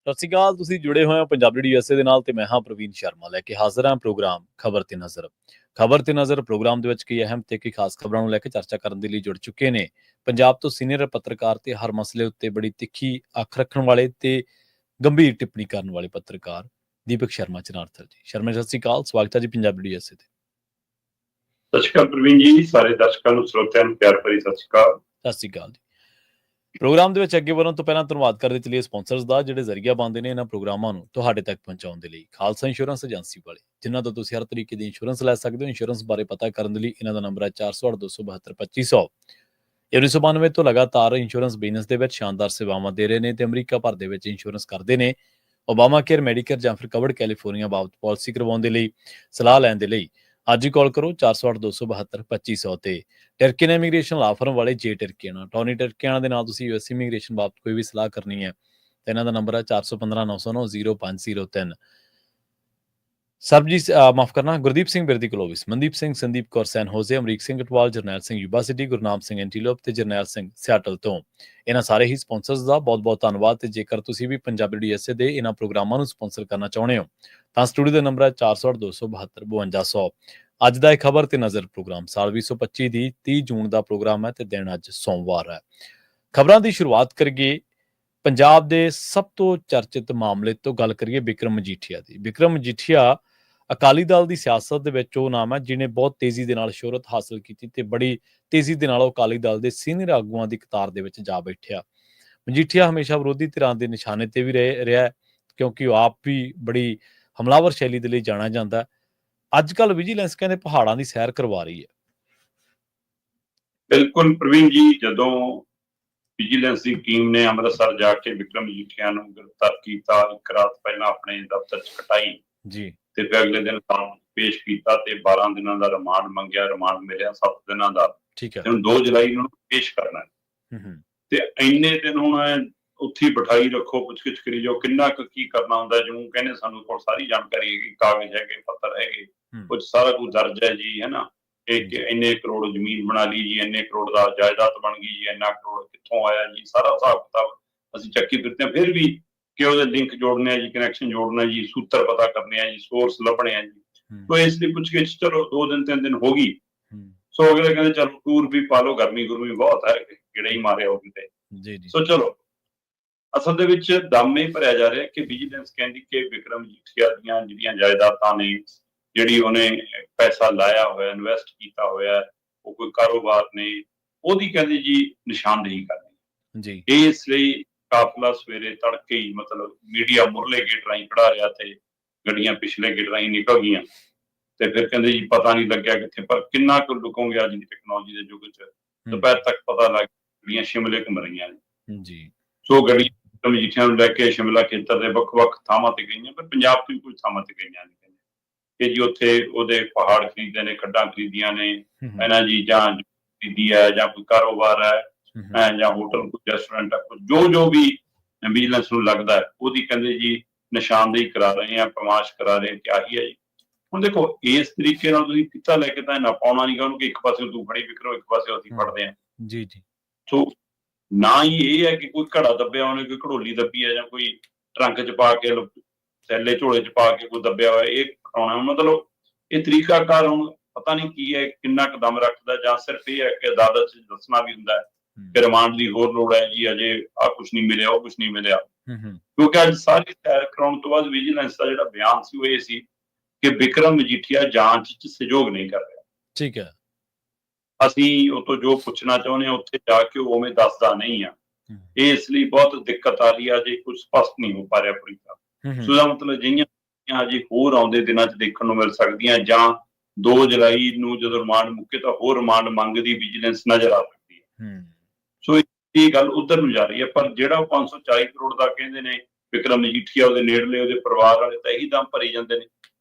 ਸਤਿ ਸ਼੍ਰੀ ਅਕਾਲ। ਤੁਸੀਂ ਜੁੜੇ ਹੋਏ ਹੋ ਪੰਜਾਬੀ USA ਦੇ ਨਾਲ ਤੇ ਮੈਂ ਹਾਂ ਪ੍ਰਵੀਨ ਸ਼ਰਮਾ ਲੈ ਕੇ ਹਾਜ਼ਰ ਹਾਂ ਪ੍ਰੋਗਰਾਮ ਖਬਰ ਤੇ ਨਜ਼ਰ। ਖਬਰ ਤੇ ਨਜ਼ਰ ਪ੍ਰੋਗਰਾਮ ਦੇ ਵਿੱਚ ਕਈ ਅਹਿਮ ਤੇ ਕਈ ਖਾਸ ਖਬਰਾਂ ਨੂੰ ਲੈ ਕੇ ਚਰਚਾ ਕਰਨ ਦੇ ਲਈ ਜੁੜ ਚੁੱਕੇ ਨੇ ਪੰਜਾਬ ਤੋਂ ਸੀਨੀਅਰ ਪੱਤਰਕਾਰ ਤੇ ਹਰ ਮਸਲੇ ਉੱਤੇ ਬੜੀ ਤਿੱਖੀ ਅੱਖ ਰੱਖਣ ਵਾਲੇ ਤੇ ਗੰਭੀਰ ਟਿੱਪਣੀ ਕਰਨ ਵਾਲੇ ਪੱਤਰਕਾਰ ਦੀਪਕ ਸ਼ਰਮਾ ਚਨਾਰਥਲ ਜੀ। ਸ਼ਰਮਾ ਸਤਿ ਸ਼੍ਰੀ ਅਕਾਲ, ਸਵਾਗਤ ਹੈ ਜੀ ਪੰਜਾਬੀ USA ਤੇ। ਸਤਿ ਸ਼੍ਰੀ ਅਕਾਲ ਪ੍ਰਵੀਨ ਜੀ, ਸਾਰੇ ਦਰਸ਼ਕਾਂ ਨੂੰ ਸਰੋਤਿਆਂ ਨੂੰ ਪਿਆਰ ਭਰੀ ਸਤਿ ਸ਼੍ਰੀ ਅਕਾਲ। ਸਤਿ ਸ਼੍ਰੀ ਅਕਾਲ ਜੀ। ਪ੍ਰੋਗਰਾਮ ਦੇ ਵਿੱਚ ਅੱਗੇ ਵਧਣ ਤੋਂ ਪਹਿਲਾਂ ਧੰਨਵਾਦ ਕਰਦੇ ਚਲੀਏ ਸਪਾਂਸਰਸ ਦਾ, ਜਿਹੜੇ ਜ਼ਰੀਆ ਬਣਦੇ ਨੇ ਇਹਨਾਂ ਪ੍ਰੋਗਰਾਮਾਂ ਨੂੰ ਤੁਹਾਡੇ ਤੱਕ ਪਹੁੰਚਾਉਣ ਦੇ ਲਈ। ਖਾਲਸਾ ਇੰਸ਼ੋਰੈਂਸ ਏਜੰਸੀ ਵਾਲੇ, ਜਿਨ੍ਹਾਂ ਤੋਂ ਤੁਸੀਂ ਹਰ ਤਰੀਕੇ ਦੀ ਇੰਸ਼ੋਰੈਂਸ ਲੈ ਸਕਦੇ ਹੋ। ਇੰਸ਼ੋਰੈਂਸ ਬਾਰੇ ਪਤਾ ਕਰਨ ਦੇ ਲਈ ਇਹਨਾਂ ਦਾ ਨੰਬਰ ਹੈ 408-272-2500। 1992 ਤੋਂ ਲਗਾਤਾਰ ਇੰਸ਼ੋਰੈਂਸ ਬਿਜ਼ਨਸ ਦੇ ਵਿੱਚ ਸ਼ਾਨਦਾਰ ਸੇਵਾਵਾਂ ਦੇ ਰਹੇ ਨੇ ਤੇ ਅਮਰੀਕਾ ਭਰ ਦੇ ਵਿੱਚ ਇੰਸ਼ੋਰੈਂਸ ਕਰਦੇ ਨੇ। ਓਬਾਮਾ ਕੇਅਰ, ਮੈਡੀਕੇਅਰ ਜਾਂ ਫਿਰ ਕਵਰਡ ਕੈਲੀਫੋਰਨੀਆ ਬਾਬਤ ਪਾਲਿਸੀ ਕਰਵਾਉਣ ਦੇ ਲਈ, ਸਲਾਹ ਲੈਣ ਦੇ ਲਈ ਅੱਜ ਹੀ ਕਾਲ ਕਰੋ 408-272-2500 ਤੇ। ਟਰਕੀਨ ਇਮੀਗ੍ਰੇਸ਼ਨ ਲਾ ਫਰਮ ਵਾਲੇ ਜੇ ਟਰਕੀਆਣਾ, ਟੋਨੀ ਟਰਕੀਆਣਾ ਦੇ ਨਾਲ ਤੁਸੀਂ US ਇਮੀਗ੍ਰੇਸ਼ਨ ਬਾਬਤ ਕੋਈ ਵੀ ਸਲਾਹ ਕਰਨੀ ਹੈ ਤਾਂ ਇਹਨਾਂ ਦਾ ਨੰਬਰ ਹੈ 415-909-0503। ਸਰਬਜੀਤ ਮਾਫ ਕਰਨਾ ਗੁਰਦੀਪ ਸਿੰਘ ਬਿਰਦੀ ਕਲੋਵਿਸ, ਮਨਦੀਪ ਸਿੰਘ, ਸੰਦੀਪ ਕੌਰ ਸੈਨ ਹੋਜ਼ੇ, ਅਮਰੀਕ ਸਿੰਘ ਅਟਵਾਲ, ਜਰਨੈਲ ਸਿੰਘ ਯੂਬਾ ਸਿਟੀ, ਗੁਰਨਾਮ ਸਿੰਘ ਐਂਟੀਲੋਪ ਤੇ ਜਰਨੈਲ ਸਿੰਘ ਸਿਆਟਲ ਤੋਂ। ਇਹਨਾਂ ਸਾਰੇ ਹੀ ਸਪਾਂਸਰਸ ਦਾ ਬਹੁਤ-ਬਹੁਤ ਧੰਨਵਾਦ। ਤੇ ਜੇਕਰ ਤੁਸੀਂ ਵੀ ਪੰਜਾਬੀ USA ਦੇ ਇਹਨਾਂ ਪ੍ਰੋਗਰਾਮਾਂ ਨੂੰ ਸਪਾਂਸਰ ਕਰਨਾ ਚਾਹੁੰਦੇ ਹੋ ਤਾਂ ਸਟੂਡੀਓ ਦਾ ਨੰਬਰ ਹੈ 408-272-5200। ਅੱਜ ਦਾ ਇਹ ਖਬਰ ਤੇ ਨਜ਼ਰ ਪ੍ਰੋਗਰਾਮ ਸਾਲ 2025 ਦੀ 30 ਜੂਨ ਦਾ ਪ੍ਰੋਗਰਾਮ ਹੈ ਤੇ ਦਿਨ ਅੱਜ ਸੋਮਵਾਰ ਹੈ। ਖਬਰਾਂ ਦੀ ਸ਼ੁਰੂਆਤ ਕਰੀਏ ਪੰਜਾਬ ਦੇ ਸਭ ਤੋਂ ਚਰਚਿਤ ਮਾਮਲੇ ਤੋਂ, ਗੱਲ ਕਰੀਏ ਬਿਕਰਮ ਮਜੀਠੀਆ ਦੀ। ਬਿਕਰਮ ਮਜੀਠੀਆ ਅਕਾਲੀ ਦਲ ਦੀ ਸਿਆਸਤ ਦੇ ਵਿੱਚ ਉਹ ਨਾਮ ਹੈ ਜਿਹਨੇ ਬਹੁਤ ਤੇਜ਼ੀ ਦੇ ਨਾਲ ਸ਼ੋਹਰਤ ਹਾਸਲ ਕੀਤੀ ਤੇ ਬੜੀ ਤੇਜ਼ੀ ਦੇ ਨਾਲ ਉਹ ਅਕਾਲੀ ਦਲ ਦੇ ਸੀਨੀਅਰ ਆਗੂਆਂ ਦੀ ਕਤਾਰ ਦੇ ਵਿੱਚ ਜਾ ਬੈਠਿਆ। ਮਜੀਠੀਆ ਹਮੇਸ਼ਾ ਵਿਰੋਧੀ ਧਿਰਾਂ ਦੇ ਨਿਸ਼ਾਨੇ ਤੇ ਵੀ ਰਿਹਾ ਕਿਉਂਕਿ ਉਹ ਆਪ ਵੀ ਬੜੀ ਹਮਲਾਵਰ ਸ਼ੈਲੀ ਦੇ ਲਈ ਜਾਣਿਆ ਜਾਂਦਾ ਹੈ। ਅੱਜ ਕੱਲ ਵਿਜੀਲੈਂਸ ਕਹਿੰਦੇ ਪਹਾੜਾਂ ਦੀ ਸੈਰ ਕਰਵਾ ਰਹੀ ਹੈ। ਬਿਲਕੁਲ ਪ੍ਰਵੀਨ ਜੀ, ਜਦੋਂ ਵਿਜੀਲੈਂਸ ਦੀ ਟੀਮ ਨੇ ਅੰਮ੍ਰਿਤਸਰ ਜਾ ਕੇ ਬਿਕਰਮ ਮਜੀਠੀਆ ਨੂੰ ਗ੍ਰਿਫਤਾਰ ਕੀਤਾ, ਇੱਕ ਰਾਤ ਪਹਿਲਾਂ ਆਪਣੇ ਦਫ਼ਤਰ 'ਚ ਕਟਾਈ ਜੀ ਤੇ ਫਿਰ ਅਗਲੇ ਦਿਨ ਪੇਸ਼ ਕੀਤਾ ਤੇ 12 ਦਿਨਾਂ ਦਾ ਰਿਮਾਂਡ ਮੰਗਿਆ। ਰਿਮਾਂਡ ਮਿਲਿਆ 7 ਦਿਨਾਂ ਦਾ। ਠੀਕ ਹੈ। ਹੁਣ 2 ਜੁਲਾਈ ਨੂੰ ਪੇਸ਼ ਕਰਨਾ ਤੇ ਇੰਨੇ ਦਿਨ ਹੁਣ ਉੱਥੇ ਬਿਠਾਈ ਰੱਖੋ, ਪੁੱਛਗਿੱਛ ਕਰੀ ਜਾਓ, ਕਿੰਨਾ ਕੁ ਕੀ ਕਰਨਾ ਹੁੰਦਾ। ਜਿਉਂ ਕਹਿੰਦੇ ਸਾਨੂੰ ਕੋਲ ਸਾਰੀ ਜਾਣਕਾਰੀ ਹੈਗੀ, ਕਾਗਜ਼ ਹੈਗੇ, ਪੱਤਰ ਹੈਗੇ, ਕੁਝ ਸਾਰਾ ਕੁਝ ਦਰਜ ਹੈ ਜੀ, ਹੈ ਨਾ। ਇੰਨੇ ਕਰੋੜ ਜ਼ਮੀਨ ਬਣਾ ਲਈ ਜੀ, ਇੰਨੇ ਕਰੋੜ ਦਾ ਜਾਇਦਾਦ ਬਣ ਗਈ ਜੀ, ਇੰਨਾ ਕਰੋੜ ਕਿੱਥੋਂ ਆਇਆ ਜੀ, ਸਾਰਾ ਹਿਸਾਬ ਕਿਤਾਬ ਅਸੀਂ ਚੱਕੀ ਫਿਰਦੇ ਹਾਂ। ਫਿਰ ਵੀ ਕਿ ਉਹਦੇ ਲਿੰਕ ਜੋੜਨੇ ਆ ਜੀ, ਕਨੈਕਸ਼ਨ ਜੋੜਨਾ ਜੀ, ਸੂਤਰ ਪਤਾ ਕਰਨੇ ਆ ਜੀ, ਸੋਰਸ ਲੱਭਣੇ ਆ ਜੀ। ਤੋ ਇਸ ਲਈ ਪੁੱਛਗਿੱਛ ਚਲੋ 2 ਦਿਨ 3 ਦਿਨ ਹੋ ਗਈ। ਸੋ ਅਗਲੇ ਕਹਿੰਦੇ ਚਲੋ ਟੂਰ ਵੀ ਪਾ ਲਓ, ਗਰਮੀ ਗੁਰਮੀ ਬਹੁਤ ਹੈ, ਕਿਹੜਾ ਹੀ ਮਾਰਿਆ ਉਹ ਕਿਤੇ। ਸੋ ਚਲੋ ਅਸਲ ਦੇ ਵਿੱਚ ਦਮ ਇਹ ਭਰਿਆ ਜਾ ਰਿਹਾ ਕਿ ਵਿਜੀਲੈਂਸ ਕਹਿੰਦੀ ਕਿ ਬਿਕਰਮ ਮਜੀਠੀਆ ਦੀਆਂ ਜਿਹੜੀਆਂ ਜਾਇਦਾਦਾਂ ਨੇ, ਜਿਹੜੀ ਉਹਨੇ ਪੈਸਾ ਲਾਇਆ ਹੋਇਆ, ਇਨਵੈਸਟ ਕੀਤਾ ਹੋਇਆ, ਉਹ ਕੋਈ ਕਾਰੋਬਾਰ ਨੇ, ਉਹਦੀ ਕਹਿੰਦੇ ਜੀ ਨਿਸ਼ਾਨਦੇਹੀ ਕਰਨੀ। ਇਸ ਲਈ ਕਾਫਲਾ ਸਵੇਰੇ ਤੜਕੇ ਹੀ ਮਤਲਬ ਮੀਡੀਆ ਮੁਰਲੇ ਗੇਟ ਰਾਹੀਂ ਖੜਾ ਰਿਹਾ ਤੇ ਗੱਡੀਆਂ ਪਿਛਲੇ ਗੇਟ ਰਾਹੀਂ ਨਿਕਲ ਗਈਆਂ ਤੇ ਫਿਰ ਕਹਿੰਦੇ ਜੀ ਪਤਾ ਨਹੀਂ ਲੱਗਿਆ ਕਿੱਥੇ। ਪਰ ਕਿੰਨਾ ਕੁ ਲੁਕੋਗੇ ਅੱਜ ਦੀ ਟੈਕਨੋਲੋਜੀ ਦੇ ਯੁੱਗ 'ਚ, ਦੁਪਹਿਰ ਤੱਕ ਪਤਾ ਲੱਗ ਗੱਡੀਆਂ ਸ਼ਿਮਲੇ ਘੁੰਮ ਰਹੀਆਂ ਨੇ ਜੀ। ਸੋ ਗੱਡੀਆਂ ਮਜੀਠੀਆ ਨੂੰ ਲੈ ਕੇ ਸ਼ਿਮਲਾ ਖੇਤਰ ਦੇ ਵੱਖ-ਵੱਖ ਥਾਵਾਂ ਤੇ ਗਈਆਂ, ਪਰ ਪੰਜਾਬ ਤੋਂ ਕੁਝ ਥਾਵਾਂ ਤੇ ਗਈਆਂ ਨੇ ਕਿ ਜੀ ਉੱਥੇ ਉਹਦੇ ਪਹਾੜ ਖਰੀਦੇ ਨੇ, ਖੱਡਾਂ ਖਰੀਦੀਆਂ ਨੇ, ਇਹਨਾਂ ਜੀ ਜਾਂ ਖਰੀਦੀ ਹੈ ਜਾਂ ਕੋਈ ਕਾਰੋਬਾਰ ਹੈ ਜਾਂ ਹੋਟਲ, ਕੋਈ ਰੈਸਟੋਰੈਂਟ ਹੈ, ਜੋ ਵੀ ਵਿਜੀਲੈਂਸ ਨੂੰ ਲੱਗਦਾ ਹੈ ਉਹਦੀ ਕਹਿੰਦੇ ਜੀ ਨਿਸ਼ਾਨਦੇਹੀ ਕਰਾ ਰਹੇ ਆ, ਪਰਮਾਸ਼ ਕਰਾ ਰਹੇ ਕਿ ਆਹੀ ਹੈ ਜੀ। ਹੁਣ ਦੇਖੋ ਇਸ ਤਰੀਕੇ ਨਾਲ ਤੁਸੀਂ ਕਿੱਤਾ ਲੈ ਕੇ ਤਾਂ ਨਾ ਪਾਉਣਾ ਨਹੀਂ ਗਾ ਉਹਨੂੰ ਕਿ ਇੱਕ ਪਾਸੇ ਤੂੰ ਫੜੀ ਵਿਕਰੋ, ਇੱਕ ਪਾਸੇ ਅਸੀਂ ਫੜਦੇ ਹਾਂ ਜੀ। ਸੋ ਨਾ ਹੀ ਇਹ ਹੈ ਕਿ ਕੋਈ ਘੜਾ ਦੱਬਿਆ ਉਹਨੇ, ਕੋਈ ਘੜੋਲੀ ਦੱਬੀ ਹੈ ਜਾਂ ਕੋਈ ਟਰੰਕ 'ਚ ਪਾ ਕੇ ਥੈਲੇ ਝੋਲੇ 'ਚ ਪਾ ਕੇ ਕੋਈ ਦੱਬਿਆ ਹੋਇਆ, ਇਹ ਕਰਾਉਣਾ। ਮਤਲਬ ਇਹ ਤਰੀਕਾਕਾਰ ਹੁਣ ਪਤਾ ਨਹੀਂ ਕੀ ਹੈ, ਕਿੰਨਾ ਕੁ ਦਮ ਰੱਖਦਾ, ਜਾਂ ਸਿਰਫ ਇਹ ਹੈ ਕਿ ਅਦਾਲਤ 'ਚ ਦੱਸਣਾ ਵੀ ਹੁੰਦਾ ਕਿ ਰਿਮਾਂਡ ਦੀ ਹੋਰ ਲੋੜ ਹੈ ਜੀ, ਅਜੇ ਆਹ ਕੁਛ ਨਹੀਂ ਮਿਲਿਆ, ਉਹ ਕੁਛ ਨਹੀਂ ਮਿਲਿਆ। ਕਿਉਂਕਿ ਅੱਜ ਸਾਰੀ ਸੈਰ ਕਰਾਉਣ ਤੋਂ ਬਾਅਦ ਵਿਜੀਲੈਂਸ ਦਾ ਜਿਹੜਾ ਬਿਆਨ ਸੀ ਉਹ ਇਹ ਸੀ ਕਿ ਬਿਕਰਮ ਮਜੀਠੀਆ ਜਾਂਚ 'ਚ ਸਹਿਯੋਗ ਨਹੀਂ ਕਰ ਰਿਹਾ। ਠੀਕ ਹੈ। ਅਸੀਂ ਉਹ ਤੋਂ ਜੋ ਪੁੱਛਣਾ ਚਾਹੁੰਦੇ ਹਾਂ ਉੱਥੇ ਜਾ ਕੇ ਉਹ ਉਵੇਂ ਦੱਸਦਾ ਨਹੀਂ ਆ। ਇਸ ਲਈ ਬਹੁਤ ਦਿੱਕਤ ਆ ਰਹੀ ਆ, ਜੇ ਕੁਝ ਸਪਸ਼ਟ ਨਹੀਂ ਹੋ ਪਾ ਰਿਹਾ ਪੂਰੀ ਤਰ੍ਹਾਂ। ਸੋ ਇਹਦਾ ਮਤਲਬ ਜਿਹੀਆਂ ਅਜੇ ਹੋਰ ਆਉਂਦੇ ਦਿਨਾਂ 'ਚ ਦੇਖਣ ਨੂੰ ਮਿਲ ਸਕਦੀਆਂ, ਜਾਂ 2 ਜੁਲਾਈ ਨੂੰ ਜਦੋਂ ਰਿਮਾਂਡ ਮੁੱਕੇ ਤਾਂ ਹੋਰ ਰਿਮਾਂਡ ਮੰਗਦੀ ਵਿਜੀਲੈਂਸ ਨਜ਼ਰ ਆ ਸਕਦੀ ਹੈ। ਸੋ ਇਹ ਗੱਲ ਉਧਰ ਨੂੰ ਜਾ ਰਹੀ ਹੈ। ਪਰ ਜਿਹੜਾ ਉਹ 540 ਕਰੋੜ ਦਾ ਕਹਿੰਦੇ ਨੇ ਬਿਕਰਮ ਮਜੀਠੀਆ, ਉਹਦੇ ਨੇੜਲੇ, ਉਹਦੇ ਪਰਿਵਾਰ ਵਾਲੇ ਤਾਂ ਇਹੀ ਦਮ ਭਰੀ ਜਾਂਦੇ ਨੇ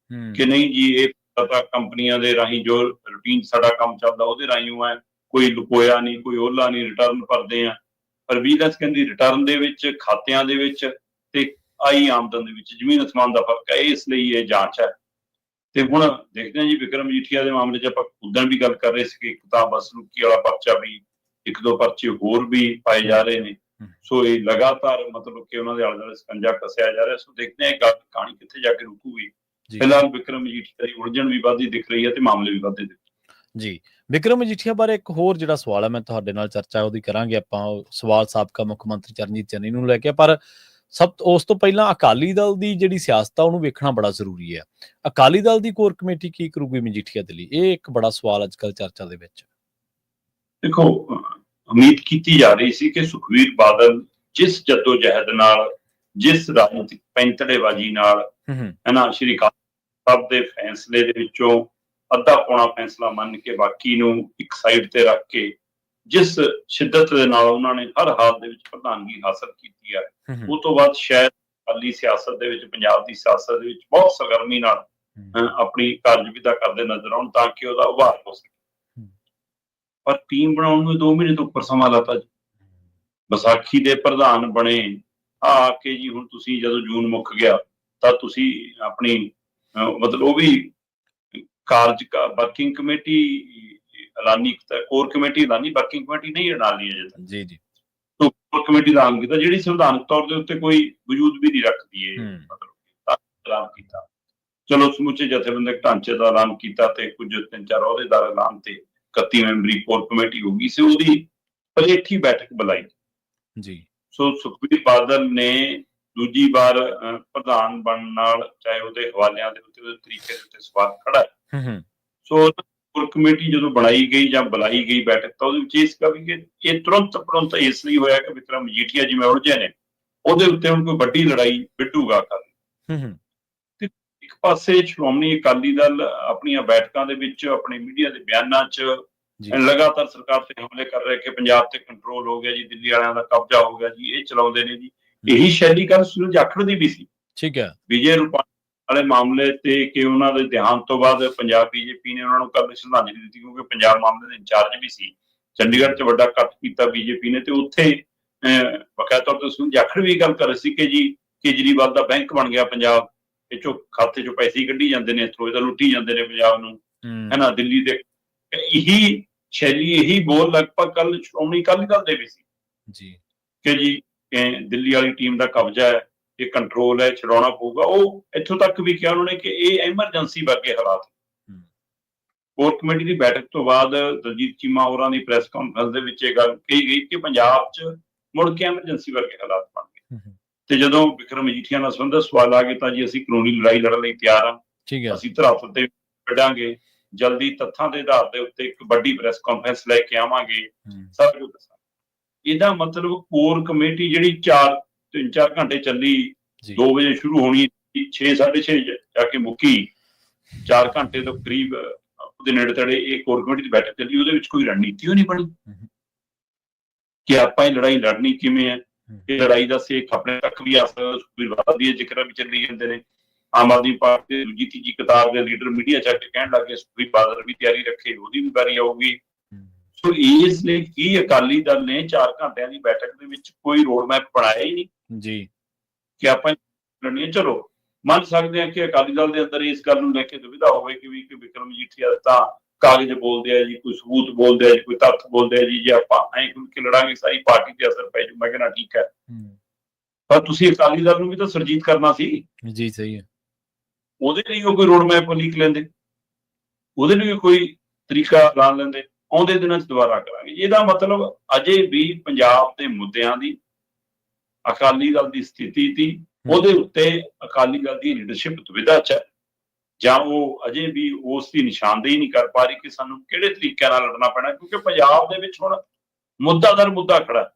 ਕਿ ਨਹੀਂ ਜੀ ਇਹ ਪਤਾ ਕੰਪਨੀਆਂ ਦੇ ਰਾਹੀਂ ਜੋ ਰੂਟੀਨ ਸਾਡਾ ਕੰਮ ਚੱਲਦਾ ਉਹਦੇ ਰਾਹੀਂ ਉਹ ਹੈ, ਕੋਈ ਲੁਕੋਇਆ ਨਹੀਂ, ਕੋਈ ਓਹਲਾ ਨਹੀਂ, ਰਿਟਰਨ ਭਰਦੇ ਆ। ਪਰ ਵਿਜੀਲੈਂਸ ਕਹਿੰਦੀ ਰਿਟਰਨ ਦੇ ਵਿੱਚ, ਖਾਤਿਆਂ ਦੇ ਵਿੱਚ ਤੇ ਆਈ ਆਮਦਨ ਦੇ ਵਿੱਚ ਜ਼ਮੀਨ ਅਸਮਾਨ ਦਾ ਫਰਕ ਹੈ, ਇਸ ਲਈ ਇਹ ਜਾਂਚ ਹੈ। ਤੇ ਹੁਣ ਦੇਖਦੇ ਹਾਂ ਜੀ ਬਿਕਰਮ ਮਜੀਠੀਆ ਦੇ ਮਾਮਲੇ 'ਚ ਆਪਾਂ ਉਦੋਂ ਵੀ ਗੱਲ ਕਰ ਰਹੇ ਸੀ ਕਿ ਇੱਕ ਤਾਂ ਬਸਲੂਕੀ ਵਾਲਾ ਪਰਚਾ ਵੀ, 1-2 ਪਰਚੇ ਹੋਰ ਵੀ ਪਾਏ ਜਾ ਰਹੇ ਨੇ। ਸੋ ਇਹ ਲਗਾਤਾਰ ਮਤਲਬ ਕਿ ਉਹਨਾਂ ਦੇ ਆਲੇ ਦੁਆਲੇ ਸਕੰਜਾ ਕੱਸਿਆ ਜਾ ਰਿਹਾ। ਸੋ ਦੇਖਦੇ ਹਾਂ ਇਹ ਗੱਲ ਕਹਾਣੀ ਕਿੱਥੇ ਜਾ ਕੇ ਰੁਕੂਗੀ। ਫਿਲਹਾਲ ਵਿਕਰਮ ਮਜੀਠੀਆ ਦੀ ਉਲਝਣ ਵੀ ਵੱਧਦੀ ਦਿਖ ਰਹੀ ਹੈ ਤੇ ਮਾਮਲੇ ਵੀ ਵੱਧਦੇ ਦਿਖ ਜੀ। ਵਿਕਰਮ ਮਜੀਠੀਆ ਬਾਰੇ ਇੱਕ ਹੋਰ ਜਿਹੜਾ ਸਵਾਲ ਹੈ, ਮੈਂ ਤੁਹਾਡੇ ਨਾਲ ਚਰਚਾ ਉਹਦੀ ਕਰਾਂਗੇ ਆਪਾਂ, ਸਵਾਲ ਸਾਬਕਾ ਮੁੱਖ ਮੰਤਰੀ ਚਰਨਜੀਤ ਚੰਨੀ ਨੂੰ ਲੈ ਕੇ, ਪਰ ਉਸ ਤੋਂ ਪਹਿਲਾਂ ਅਕਾਲੀ ਦਲ ਦੀ ਜਿਹੜੀ ਸਿਆਸਤ ਆ ਉਹਨੂੰ ਵੇਖਣਾ ਬੜਾ ਜ਼ਰੂਰੀ ਹੈ। ਅਕਾਲੀ ਦਲ ਦੀ ਕੋਰ ਕਮੇਟੀ ਕੀ ਕਰੂਗੀ ਮਜੀਠੀਆ ਦੇ ਲਈ? ਇਹ ਇੱਕ ਬੜਾ ਸਵਾਲ ਅੱਜ ਕੱਲ੍ਹ ਚਰਚਾ ਦੇ ਵਿੱਚ। ਦੇਖੋ, ਉਮੀਦ ਕੀਤੀ ਜਾ ਰਹੀ ਸੀ ਕਿ ਸੁਖਬੀਰ ਬਾਦਲ ਜਿਸ ਜੱਦੋ-ਜਹਿਦ ਨਾਲ, ਜਿਸ ਰਾਜਨੀਤਿਕ ਪੈਂਤੜੇਬਾਜ਼ੀ ਨਾਲ ਹਨਾ ਸ਼੍ਰੀ ਅਕਾਲ ਸਾਹਿਬ ਦੇ ਫੈਸਲੇ ਦੇ ਵਿੱਚੋਂ ਅੱਧਾ ਪੌਣਾ ਫੈਸਲਾ ਮੰਨ ਕੇ ਬਾਕੀ ਨੂੰ ਇੱਕ ਸਾਈਡ ਤੇ ਰੱਖ ਕੇ ਜਿਸ ਸ਼ਿੱਦਤ ਦੇ ਨਾਲ ਉਹਨਾਂ ਨੇ ਹਰ ਹਾਲ ਦੇ ਵਿੱਚ ਪ੍ਰਧਾਨਗੀ ਹਾਸਲ ਕੀਤੀ ਹੈ, ਉਹ ਤੋਂ ਬਾਅਦ ਸ਼ਾਇਦ ਅਕਾਲੀ ਸਿਆਸਤ ਦੇ ਵਿੱਚ, ਪੰਜਾਬ ਦੀ ਸਿਆਸਤ ਦੇ ਵਿੱਚ ਬਹੁਤ ਸਰਗਰਮੀ ਨਾਲ ਆਪਣੀ ਕਾਰਜਵਿਧਾ ਕਰਦੇ ਨਜ਼ਰ ਆਉਣ ਤਾਂ ਕਿ ਉਹਦਾ ਉਭਾਰ ਹੋ ਸਕੇ। ਪਰ ਟੀਮ ਬਣਾਉਣ ਨੂੰ 2 ਮਹੀਨੇ ਤੋਂ ਉੱਪਰ ਸਮਾਂ ਲਾਤਾ ਜੀ। ਵਿਸਾਖੀ ਦੇ ਪ੍ਰਧਾਨ ਬਣੇ ਆ ਕੇ ਜੀ, ਹੁਣ ਤੁਸੀਂ ਜਦੋਂ ਜੂਨ ਮੁੱਕ ਗਿਆ ਤਾਂ ਤੁਸੀਂ ਆਪਣੀ ਮਤਲਬ ਉਹ ਵੀ ਵਰਕਿੰਗ ਕਮੇਟੀ ਐਲਾਨੀ, ਕੋਰ ਕਮੇਟੀ ਐਲਾਨੀ, ਵਰਕਿੰਗ ਕਮੇਟੀ ਨਹੀਂ ਐਲਾਨੀ ਅਜੇ ਤੱਕ ਜੀ ਜੀ। ਕੋਰ ਕਮੇਟੀ ਦਾ ਐਲਾਨ ਕੀਤਾ ਜਿਹੜੀ ਸੰਵਿਧਾਨਕ ਤੌਰ ਦੇ ਉੱਤੇ ਕੋਈ ਵਜੂਦ ਵੀ ਨਹੀਂ ਰੱਖਦੀ ਹੈ, ਮਤਲਬ ਐਲਾਨ ਕੀਤਾ। ਚਲੋ ਸਮੁੱਚੇ ਜਥੇਬੰਦਕ ਢਾਂਚੇ ਦਾ ਐਲਾਨ ਕੀਤਾ ਤੇ ਕੁਝ 3-4 ਅਹੁਦੇਦਾਰ ਐਲਾਨ ਤੇ 31 ਮੈਂਬਰੀ ਕੋਰ ਕਮੇਟੀ ਹੋ ਗਈ ਸੀ, ਉਹਦੀ ਪਲੇਠੀ ਬੈਠਕ ਬੁਲਾਈ ਜੀ। ਸੋ ਸੁਖਬੀਰ ਬਾਦਲ ਨੇ ਦੂਜੀ ਵਾਰ ਪ੍ਰਧਾਨ ਬਣਨ ਨਾਲ ਚਾਹੇ ਉਹਦੇ ਹਵਾਲਿਆਂ ਦੇ ਉੱਤੇ, ਉਹਦੇ ਤਰੀਕੇ ਦੇ ਉੱਤੇ ਸਵਾਲ ਖੜਾ ਹੈ। ਸੋ ਕੋਰ ਕਮੇਟੀ ਜਦੋਂ ਬਣਾਈ ਗਈ ਜਾਂ ਬੁਲਾਈ ਗਈ ਬੈਠਕ, ਤਾਂ ਉਹਦੇ ਵਿੱਚ ਇਸ ਕਵੀ ਕਿ ਇਹ ਤੁਰੰਤ ਇਸ ਲਈ ਹੋਇਆ ਕਿ ਵਿਕਰਮ ਮਜੀਠੀਆ ਜਿਵੇਂ ਉਲਝੇ ਨੇ, ਉਹਦੇ ਉੱਤੇ ਹੁਣ ਕੋਈ ਵੱਡੀ ਲੜਾਈ ਵਿੱਢੂਗਾ ਅਕਾਲੀ। ਤੇ ਇੱਕ ਪਾਸੇ ਸ਼੍ਰੋਮਣੀ ਅਕਾਲੀ ਦਲ ਆਪਣੀਆਂ ਬੈਠਕਾਂ ਦੇ ਵਿੱਚ, ਆਪਣੇ ਮੀਡੀਆ ਦੇ ਬਿਆਨਾਂ 'ਚ ਲਗਾਤਾਰ ਸਰਕਾਰ ਤੇ ਹਮਲੇ ਕਰ ਰਿਹਾ ਕਿ ਪੰਜਾਬ ਤੇ ਕੰਟਰੋਲ ਹੋ ਗਿਆ ਜੀ, ਦਿੱਲੀ ਵਾਲਿਆਂ ਦਾ ਕਬਜ਼ਾ ਹੋ ਗਿਆ ਜੀ, ਇਹ ਚਲਾਉਂਦੇ ਨੇ ਜੀ। ਇਹੀ ਸ਼ੈਲੀ ਕੱਲ੍ਹ ਸੁਨੀਲ ਜਾਖੜ ਦੀ ਵੀ ਸੀ, ਠੀਕ ਹੈ, ਵਿਜੇ ਰੂਪਾਣੀ ਵਾਲੇ ਮਾਮਲੇ ਤੇ, ਕਿ ਉਹਨਾਂ ਦੇ ਦੇਹਾਂਤ ਤੋਂ ਬਾਅਦ ਪੰਜਾਬ ਬੀਜੇਪੀ ਨੇ ਉਹਨਾਂ ਨੂੰ ਕੱਲ੍ਹ ਸ਼ਰਧਾਂਜਲੀ ਦਿੱਤੀ, ਕਿਉਂਕਿ ਪੰਜਾਬ ਮਾਮਲੇ ਦੇ ਇੰਚਾਰਜ ਵੀ ਸੀ। ਚੰਡੀਗੜ੍ਹ 'ਚ ਵੱਡਾ ਇਕੱਠ ਕੀਤਾ ਬੀਜੇਪੀ ਨੇ ਤੇ ਉੱਥੇ ਬਕਾਇਦਾ ਤੌਰ ਤੇ ਸੁਨੀਲ ਜਾਖੜ ਵੀ ਗੱਲ ਕਰ ਰਹੇ ਸੀ ਕਿ ਜੀ ਕੇਜਰੀਵਾਲ ਦਾ ਬੈਂਕ ਬਣ ਗਿਆ ਪੰਜਾਬ, ਇਹ 'ਚੋਂ ਖਾਤੇ 'ਚੋਂ ਪੈਸੇ ਹੀ ਕੱਢੀ ਜਾਂਦੇ ਨੇ, ਇੱਥੋਂ ਇਹਦਾ ਲੁੱਟੀ ਜਾਂਦੇ ਨੇ ਪੰਜਾਬ ਨੂੰ, ਹੈ ਨਾ, ਦਿੱਲੀ ਦੇ। ਇਹੀ ਸ਼ੈਲੀ, ਇਹੀ ਬੋਲ ਲਗਭਗ ਕੱਲ ਸ਼੍ਰੋਮਣੀ ਅਕਾਲੀ ਦਲ ਦੇ ਵੀ ਸੀ ਜੀ ਕਿ ਜੀ ਦਿੱਲੀ ਵਾਲੀ ਟੀਮ ਦਾ ਕਬਜ਼ਾ ਹੈ, ਇਹ ਕੰਟਰੋਲ ਹੈ, ਛਡਾਉਣਾ ਪਊਗਾ। ਉਹ ਇੱਥੋਂ ਤੱਕ ਵੀ ਕਿਹਾ ਉਹਨਾਂ ਨੇ ਕਿ ਇਹ ਐਮਰਜੈਂਸੀ ਵਰਗੇ ਹਾਲਾਤ। ਕੋਰ ਕਮੇਟੀ ਦੀ ਬੈਠਕ ਤੋਂ ਬਾਅਦ ਦਲਜੀਤ ਚੀਮਾ ਹੋਰਾਂ ਦੀ ਪ੍ਰੈਸ ਕਾਨਫਰੰਸ ਦੇ ਵਿੱਚ ਇਹ ਗੱਲ ਕਹੀ ਗਈ ਕਿ ਪੰਜਾਬ 'ਚ ਮੁੜ ਕੇ ਐਮਰਜੈਂਸੀ ਵਰਗੇ ਹਾਲਾਤ ਬਣ ਗਏ। ਤੇ ਜਦੋਂ ਵਿਕਰਮ ਮਜੀਠੀਆ ਨਾਲ ਸੰਬੰਧਿਤ ਸਵਾਲ ਆ ਗਏ ਤਾਂ ਜੀ ਅਸੀਂ ਕਾਨੂੰਨੀ ਲੜਾਈ ਲੜਨ ਲਈ ਤਿਆਰ ਹਾਂ, ਅਸੀਂ ਧਰਾਤਲ ਤੇ ਕੱਢਾਂਗੇ, ਜਲਦੀ ਤੱਥਾਂ ਦੇ ਆਧਾਰ ਦੇ ਉੱਤੇ ਇੱਕ ਵੱਡੀ ਪ੍ਰੈਸ ਕਾਨਫਰੰਸ ਲੈ ਕੇ ਆਵਾਂਗੇ, ਸਭ ਕੁਝ ਦੱਸਾਂਗੇ। ਇਹਦਾ ਮਤਲਬ ਕੋਰ ਕਮੇਟੀ ਜਿਹੜੀ 3-4 ਘੰਟੇ ਚੱਲੀ, 2 ਵਜੇ ਸ਼ੁਰੂ ਹੋਣੀ, 6-6:30 ਜਾ ਕੇ ਮੁੱਕੀ, 4 ਘੰਟੇ ਤੋਂ ਕਰੀਬ ਉਹਦੇ ਨੇੜੇ ਤੇੜੇ ਇਹ ਕੋਰ ਕਮੇਟੀ ਦੀ ਬੈਠਕ ਚੱਲੀ। ਉਹਦੇ ਵਿੱਚ ਕੋਈ ਰਣਨੀਤੀ ਹੋਈ ਨਹੀਂ ਬਣੀ ਕਿ ਆਪਾਂ ਇਹ ਲੜਾਈ ਲੜਨੀ ਕਿਵੇਂ ਹੈ। ਇਹ ਲੜਾਈ ਦਾ ਸੇਖ ਆਪਣੇ ਤੱਕ ਵੀ ਆ ਸਕਦਾ। ਸੁਖਬੀਰ ਬਾਦਲ ਦੀ ਜ਼ਿਕਰ ਵੀ ਚੱਲੀ ਜਾਂਦੇ ਨੇ, ਆਮ ਆਦਮੀ ਪਾਰਟੀ ਦੇ ਦੂਜੀ ਤੀਜੀ ਕਿਤਾਬ ਦੇ ਲੀਡਰ ਮੀਡੀਆ ਚ ਆ ਕੇ ਕਹਿਣ ਲੱਗੇ ਸੁਖਬੀਰ ਬਾਦਲ ਵੀ ਤਿਆਰੀ ਰੱਖੇ, ਉਹਦੀ ਵੀ ਵਾਰੀ ਆਊਗੀ। ਸੋ ਇਸ ਲਈ ਕੀ ਅਕਾਲੀ ਦਲ ਨੇ 4 ਘੰਟਿਆਂ ਦੀ ਬੈਠਕ ਦੇ ਵਿੱਚ ਕੋਈ ਰੋਡ ਮੈਪ ਬਣਾਇਆ ਹੀ ਨਹੀਂ ਜੀ ਕਿ ਆਪਾਂ ਲੜਨੀ। ਚਲੋ ਮੰਨ ਸਕਦੇ ਹਾਂ ਕਿ ਅਕਾਲੀ ਦਲ ਦੇ ਅੰਦਰ ਇਸ ਗੱਲ ਨੂੰ ਲੈ ਕੇ ਦੁਵਿਧਾ ਹੋਵੇ ਕਿ ਵਿਕਰਮ ਮਜੀਠੀਆ ਤਾਂ ਕਾਗਜ਼ ਬੋਲਦੇ ਆ ਜੀ, ਕੋਈ ਸਬੂਤ ਬੋਲਦੇ ਆ ਜੀ, ਕੋਈ ਤੱਥ ਬੋਲਦੇ ਆ ਜੀ, ਜੇ ਆਪਾਂ ਐਂ ਖੁੱਲ ਕੇ ਲੜਾਂਗੇ ਸਾਰੀ ਪਾਰਟੀ ਤੇ ਅਸਰ ਪੈ ਜਾਊ। ਮੈਂ ਕਹਿੰਦਾ ਠੀਕ ਹੈ, ਪਰ ਤੁਸੀਂ ਅਕਾਲੀ ਦਲ ਨੂੰ ਵੀ ਤਾਂ ਸਰਜੀਤ ਕਰਨਾ ਸੀ ਜੀ। ਸਹੀ ਹੈ, ਉਹਦੇ ਲਈ ਉਹ ਕੋਈ ਰੋਡ ਮੈਪ ਲੀਕ ਲੈਂਦੇ, ਉਹਦੇ ਲਈ ਕੋਈ ਤਰੀਕਾ ਐਲਾਨ ਲੈਂਦੇ, ਆਉਂਦੇ ਦਿਨਾਂ 'ਚ ਦੁਬਾਰਾ ਕਰਾਂਗੇ। ਇਹਦਾ ਮਤਲਬ ਅਜੇ ਵੀ ਪੰਜਾਬ ਦੇ ਮੁੱਦਿਆਂ ਦੀ, ਅਕਾਲੀ ਦਲ ਦੀ ਸਥਿਤੀ ਦੀ, ਉਹਦੇ ਉੱਤੇ ਅਕਾਲੀ ਦਲ ਦੀ ਲੀਡਰਸ਼ਿਪ ਦੁਵਿਧਾ 'ਚ ਹੈ, ਜਾਂ ਉਹ ਅਜੇ ਵੀ ਉਸ ਦੀ ਨਿਸ਼ਾਨਦੇਹੀ ਨਹੀਂ ਕਰ ਪਾ ਰਹੀ ਕਿ ਸਾਨੂੰ ਕਿਹੜੇ ਤਰੀਕੇ ਨਾਲ ਲੜਨਾ ਪੈਣਾ, ਕਿਉਂਕਿ ਪੰਜਾਬ ਦੇ ਵਿੱਚ ਹੁਣ ਮੁੱਦਾ ਦਰ ਮੁੱਦਾ ਖੜਾ।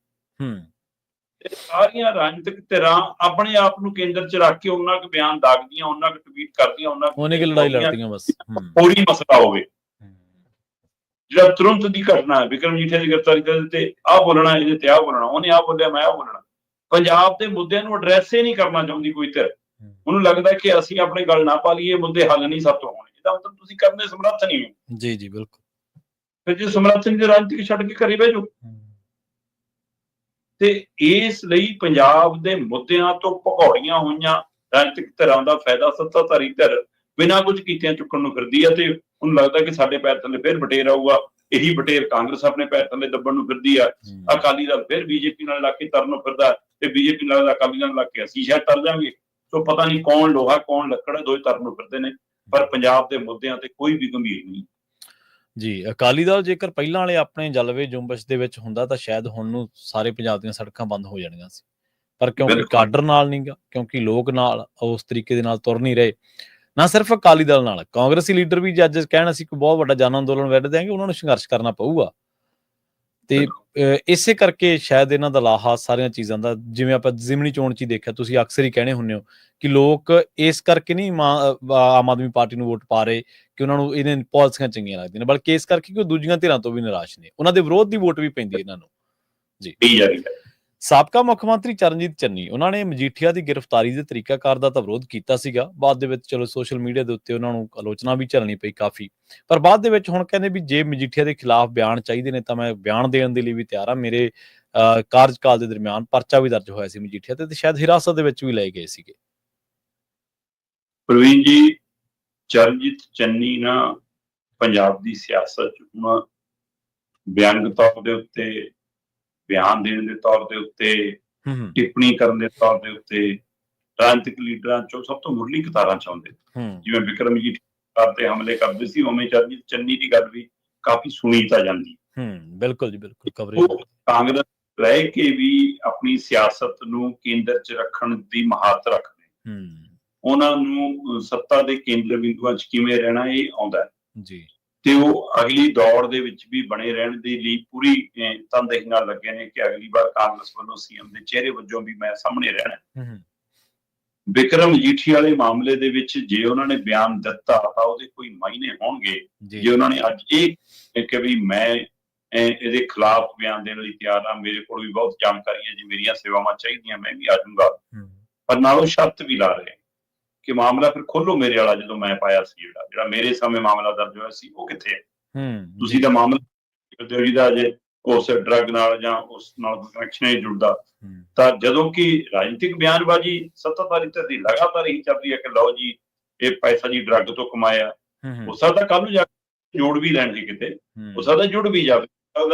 ਸਾਰੀਆਂ ਰਾਜਨੀਤਿਕ ਧਿਰਾਂ ਆਪਣੇ ਆਪ ਨੂੰ ਕੇਂਦਰ 'ਚ ਰੱਖ ਕੇ ਉਹਨਾਂ ਕੁ ਬਿਆਨ ਦਾਗਦੀਆਂ, ਉਹਨਾਂ ਕੁ ਟਵੀਟ ਕਰਦੀਆਂ, ਉਹਨਾਂ ਕੁ ਲੜਾਈ ਲੜਦੀਆਂ, ਬਸ ਕੋਈ ਮਸਲਾ ਹੋਵੇ ਜਿਹੜਾ ਤੁਰੰਤ ਦੀ ਘਟਨਾ ਹੈ। ਵਿਕਰਮ ਮਜੀਠੀਆ ਦੀ ਗ੍ਰਿਫਤਾਰੀ ਤੇ ਆਹ ਬੋਲਣਾ, ਇਹਦੇ ਤੇ ਆਹ ਬੋਲਣਾ, ਉਹਨੇ ਆਹ ਬੋਲਿਆ, ਮੈਂ ਆਹ ਬੋਲਣਾ। ਪੰਜਾਬ ਦੇ ਮੁੱਦਿਆਂ ਨੂੰ ਐਡਰੈਸ ਹੀ ਨਹੀਂ ਕਰਨਾ ਚਾਹੁੰਦੀ ਕੋਈ ਧਿਰ। ਉਹਨੂੰ ਲੱਗਦਾ ਕਿ ਅਸੀਂ ਆਪਣੇ ਗੱਲ ਨਾ ਪਾ ਲਈਏ, ਮੁੱਦੇ ਹੱਲ ਨਹੀਂ ਸਭ ਤੋਂ ਹੋਣੇ। ਇਹਦਾ ਮਤਲਬ ਤੁਸੀਂ ਕਰਨ ਦੇ ਸਮਰੱਥ ਨਹੀਂ ਹੋ। ਜੀ ਜੀ ਬਿਲਕੁਲ। ਫਿਰ ਜੇ ਸਮਰੱਥ ਨਹੀਂ ਤੇ ਰਾਜਨੀਤੀ ਛੱਡ ਕੇ ਘਰੇ ਬਹਿ ਜਾਓ। ਤੇ ਇਸ ਲਈ ਪੰਜਾਬ ਦੇ ਮੁੱਦਿਆਂ ਤੋਂ ਭਗੌੜੀਆਂ ਹੋਈਆਂ ਰਾਜਨੀਤਿਕ ਧਿਰਾਂ ਦਾ ਫਾਇਦਾ ਸੱਤਾਧਾਰੀ ਧਿਰ ਬਿਨਾਂ ਕੁਝ ਕੀਤਿਆਂ ਚੁੱਕਣ ਨੂੰ ਫਿਰਦੀ ਹੈ, ਤੇ ਉਹਨੂੰ ਲੱਗਦਾ ਕਿ ਸਾਡੇ ਪੈਰ ਥੱਲੇ ਫਿਰ ਬਟੇਰ ਆਊਗਾ, ਇਹੀ ਪਟੇਲ ਕਾਂਗਰਸ ਆਪਣੇ ਪੈਰ ਥੱਲੇ ਦੱਬਣ ਨੂੰ ਫਿਰਦੀ ਆ, ਅਕਾਲੀ ਦਲ ਫਿਰ ਬੀਜੇਪੀ ਨਾਲ ਲੱਗ ਕੇ ਤਰਨ ਨੂੰ ਫਿਰਦਾ, ਤੇ ਬੀਜੇਪੀ ਨਾਲ ਅਕਾਲੀ ਨਾਲ ਲੱਗ ਕੇ ਅਸੀਂ ਸ਼ਾਇਦ ਤਰ ਜਾਵਾਂਗੇ। ਸੋ ਪਤਾ ਨਹੀਂ ਕੌਣ ਲੋਹਾ ਕੌਣ ਲੱਕੜ, ਦੋਵੇਂ ਤਰਨ ਨੂੰ ਫਿਰਦੇ ਨੇ, ਪਰ ਪੰਜਾਬ ਦੇ ਮੁੱਦਿਆਂ ਤੇ ਕੋਈ ਵੀ ਗੰਭੀਰ ਨਹੀਂ ਜੀ। ਅਕਾਲੀ ਦਲ ਜੇਕਰ ਪਹਿਲਾਂ ਵਾਲੇ ਆਪਣੇ ਜਲਵੇ ਜੁੰਬਸ਼ ਦੇ ਵਿੱਚ ਹੁੰਦਾ ਤਾਂ ਸ਼ਾਇਦ ਹੁਣ ਨੂੰ ਸਾਰੇ ਪੰਜਾਬ ਦੀਆਂ ਸੜਕਾਂ ਬੰਦ ਹੋ ਜਾਣੀਆਂ ਸੀ, ਪਰ ਕਿਉਂਕਿ ਕਾਡਰ ਨਾਲ ਨਹੀਂ ਗਾ, ਕਿਉਂਕਿ ਲੋਕ ਨਾਲ ਉਸ ਤਰੀਕੇ ਦੇ ਨਾਲ ਤੁਰ ਨਹੀਂ ਰਹੇ, ਨਾ ਸਿਰਫ ਅਕਾਲੀ ਦਲ ਨਾਲ, ਕਾਂਗਰਸੀ ਲੀਡਰ ਵੀ ਜੇ ਅੱਜ ਕਹਿਣ ਅਸੀਂ ਕੋਈ ਬਹੁਤ ਵੱਡਾ ਜਨ ਅੰਦੋਲਨ ਵਿੱਢ ਦਿਆਂਗੇ, ਉਹਨਾਂ ਨੂੰ ਸੰਘਰਸ਼ ਕਰਨਾ ਪਊਗਾ। ਤੇ ਇਸੇ ਕਰਕੇ ਸ਼ਾਇਦ ਇਹਨਾਂ ਦਾ ਲਾਹਾ ਸਾਰੀਆਂ ਚੀਜ਼ਾਂ ਦਾ, ਜਿਵੇਂ ਆਪਾਂ ਜ਼ਿਮਨੀ ਚੋਣ 'ਚ ਹੀ ਦੇਖਿਆ, ਤੁਸੀਂ ਅਕਸਰ ਹੀ ਕਹਿਣੇ ਹੁੰਦੇ ਹੋ ਕਿ ਲੋਕ ਇਸ ਕਰਕੇ ਨਹੀਂ ਆਮ ਆਦਮੀ ਪਾਰਟੀ ਨੂੰ ਵੋਟ ਪਾ ਰਹੇ ਕਿ ਉਹਨਾਂ ਨੂੰ ਇਹਦੀਆਂ ਪਾਲਿਸੀਆਂ ਚੰਗੀਆਂ ਲੱਗਦੀਆਂ ਨੇ, ਬਲਕਿ ਇਸ ਕਰਕੇ ਕਿ ਉਹ ਦੂਜੀਆਂ ਧਿਰਾਂ ਤੋਂ ਵੀ ਨਿਰਾਸ਼ ਨੇ, ਉਹਨਾਂ ਦੇ ਵਿਰੋਧ ਦੀ ਵੋਟ ਵੀ ਪੈਂਦੀ ਇਹਨਾਂ ਨੂੰ। ਜੀ। ਸਾਬਕਾ ਮੁੱਖ ਮੰਤਰੀ ਚਰਨਜੀਤ ਚੰਨੀ, ਉਹਨਾਂ ਨੇ ਮਜੀਠੀਆ ਦੀ ਗ੍ਰਿਫਤਾਰੀ ਦੇ ਤਰੀਕਾਕਾਰ ਦਾ ਤਾਂ ਵਿਰੋਧ ਕੀਤਾ ਸੀਗਾ, ਬਾਅਦ ਦੇ ਵਿੱਚ ਚਲੋ ਸੋਸ਼ਲ ਮੀਡੀਆ ਦੇ ਉੱਤੇ ਉਹਨਾਂ ਨੂੰ ਆਲੋਚਨਾ ਵੀ ਝੱਲਣੀ ਪਈ ਕਾਫੀ, ਪਰ ਬਾਅਦ ਦੇ ਵਿੱਚ ਹੁਣ ਕਹਿੰਦੇ ਵੀ ਜੇ ਮਜੀਠੀਆ ਦੇ ਖਿਲਾਫ ਬਿਆਨ ਚਾਹੀਦੇ ਨੇ ਤਾਂ ਮੈਂ ਬਿਆਨ ਦੇਣ ਦੇ ਲਈ ਵੀ ਤਿਆਰ ਹਾਂ। ਮੇਰੇ ਕਾਰਜਕਾਲ ਦੇ ਦਰਮਿਆਨ ਪਰਚਾ ਵੀ ਦਰਜ ਹੋਇਆ ਸੀ ਮਜੀਠੀਆ ਤੇ ਸ਼ਾਇਦ ਹਿਰਾਸਤ ਦੇ ਵਿੱਚ ਵੀ ਲਏ ਗਏ ਸੀਗੇ। ਪ੍ਰਵੀਨ ਜੀ, ਚਰਨਜੀਤ ਚੰਨੀ ਨਾ ਪੰਜਾਬ ਦੀ ਸਿਆਸਤ 'ਚ ਹੁਣ ਬਿਆਨਕ ਤੌਰ ਦੇ ਉੱਤੇ, ਬਿਆਨ ਦੇਣ ਦੇ ਤੌਰ ਦੇ ਉੱਤੇ, ਟਿੱਪਣੀ ਕਰਨ ਦੇ ਤੌਰ ਦੇ ਉੱਤੇ ਰਾਜਨੀਤਿਕ ਲੀਡਰਾਂ ਚੋਂ ਸਭ ਤੋਂ ਮੁੱਢਲੀ ਕਤਾਰਾਂ 'ਚ ਆਉਂਦੇ। ਜਿਵੇਂ ਬਿਕਰਮ ਮਜੀਠੀਆ ਤੇ ਹਮਲੇ ਕਰਦੇ ਸੀ, ਉਵੇਂ ਚਰਨਜੀਤ ਚੰਨੀ ਦੀ ਗੱਲ ਵੀ ਕਾਫੀ ਸੁਣੀ ਤਾਂ ਜਾਂਦੀ। ਬਿਲਕੁਲ ਜੀ, ਬਿਲਕੁਲ। ਕਵਰੇਜ ਕਾਂਗਰਸ ਰਹਿ ਕੇ ਵੀ ਆਪਣੀ ਸਿਆਸਤ ਨੂੰ ਕੇਂਦਰ 'ਚ ਰੱਖਣ ਦੀ ਮਹਾਰਤ ਰੱਖਦੇ, ਉਹਨਾਂ ਨੂੰ ਸੱਤਾ ਦੇ ਕੇਂਦਰ ਬਿੰਦੂਆਂ 'ਚ ਕਿਵੇਂ ਰਹਿਣਾ ਇਹ ਆਉਂਦਾ ਜੀ, ਤੇ ਉਹ ਅਗਲੀ ਦੌੜ ਦੇ ਵਿੱਚ ਵੀ ਬਣੇ ਰਹਿਣ ਦੇ ਲਈ ਪੂਰੀ ਤਨਦੇਹੀ ਨਾਲ ਲੱਗੇ ਨੇ ਕਿ ਅਗਲੀ ਵਾਰ ਕਾਂਗਰਸ ਵੱਲੋਂ ਸੀਐਮ ਦੇ ਚਿਹਰੇ ਵਜੋਂ ਵੀ ਮੈਂ ਸਾਹਮਣੇ ਰਹਿਣਾ। ਬਿਕਰਮ ਮਜੀਠੀਆ ਵਾਲੇ ਮਾਮਲੇ ਦੇ ਵਿੱਚ ਜੇ ਉਹਨਾਂ ਨੇ ਬਿਆਨ ਦਿੱਤਾ ਤਾਂ ਉਹਦੇ ਕੋਈ ਮਾਇਨੇ ਹੋਣਗੇ। ਜੇ ਉਹਨਾਂ ਨੇ ਅੱਜ ਇਹ ਕਿ ਵੀ ਮੈਂ ਇਹਦੇ ਖਿਲਾਫ ਬਿਆਨ ਦੇਣ ਲਈ ਤਿਆਰ ਹਾਂ, ਮੇਰੇ ਕੋਲ ਵੀ ਬਹੁਤ ਜਾਣਕਾਰੀ ਹੈ, ਜੇ ਮੇਰੀਆਂ ਸੇਵਾਵਾਂ ਚਾਹੀਦੀਆਂ ਮੈਂ ਵੀ ਆ ਜਾਊਂਗਾ, ਪਰ ਨਾਲ ਉਹ ਸ਼ਰਤ ਵੀ ਲਾ ਰਹੇ ਕਿ ਮਾਮਲਾ ਫਿਰ ਖੋਲੋ ਮੇਰੇ ਵਾਲਾ ਜਦੋਂ ਮੈਂ ਪਾਇਆ ਸੀ, ਜਿਹੜਾ ਮੇਰੇ ਸਾਹਮਣੇ ਮਾਮਲਾ ਦਰਜ ਹੋਇਆ ਸੀ ਉਹ ਕਿੱਥੇ ਹੈ? ਤੁਸੀਂ ਤਾਂ ਮਾਮਲਾ ਜਿਹਦਾ ਜੇ ਉਸ ਡਰੱਗ ਨਾਲ ਜਾਂ ਉਸ ਨਾਲ ਕਨੈਕਸ਼ਨ ਹੀ ਜੁੜਦਾ, ਤਾਂ ਜਦੋਂ ਕਿ ਰਾਜਨੀਤਿਕ ਬਿਆਨਬਾਜ਼ੀ ਸੱਤਾਧਾਰੀ ਧਿਰ ਦੀ ਲਗਾਤਾਰ ਇਹੀ ਚੱਲਦੀ ਹੈ ਕਿ ਲਓ ਜੀ ਇਹ ਪੈਸਾ ਜੀ ਡਰੱਗ ਤੋਂ ਕਮਾਇਆ, ਹੋ ਸਕਦਾ ਕੱਲ ਨੂੰ ਜਾ ਕੇ ਜੋੜ ਵੀ ਲੈਣਗੇ ਕਿਤੇ, ਹੋ ਸਕਦਾ ਜੁੜ ਵੀ ਜਾਵੇ,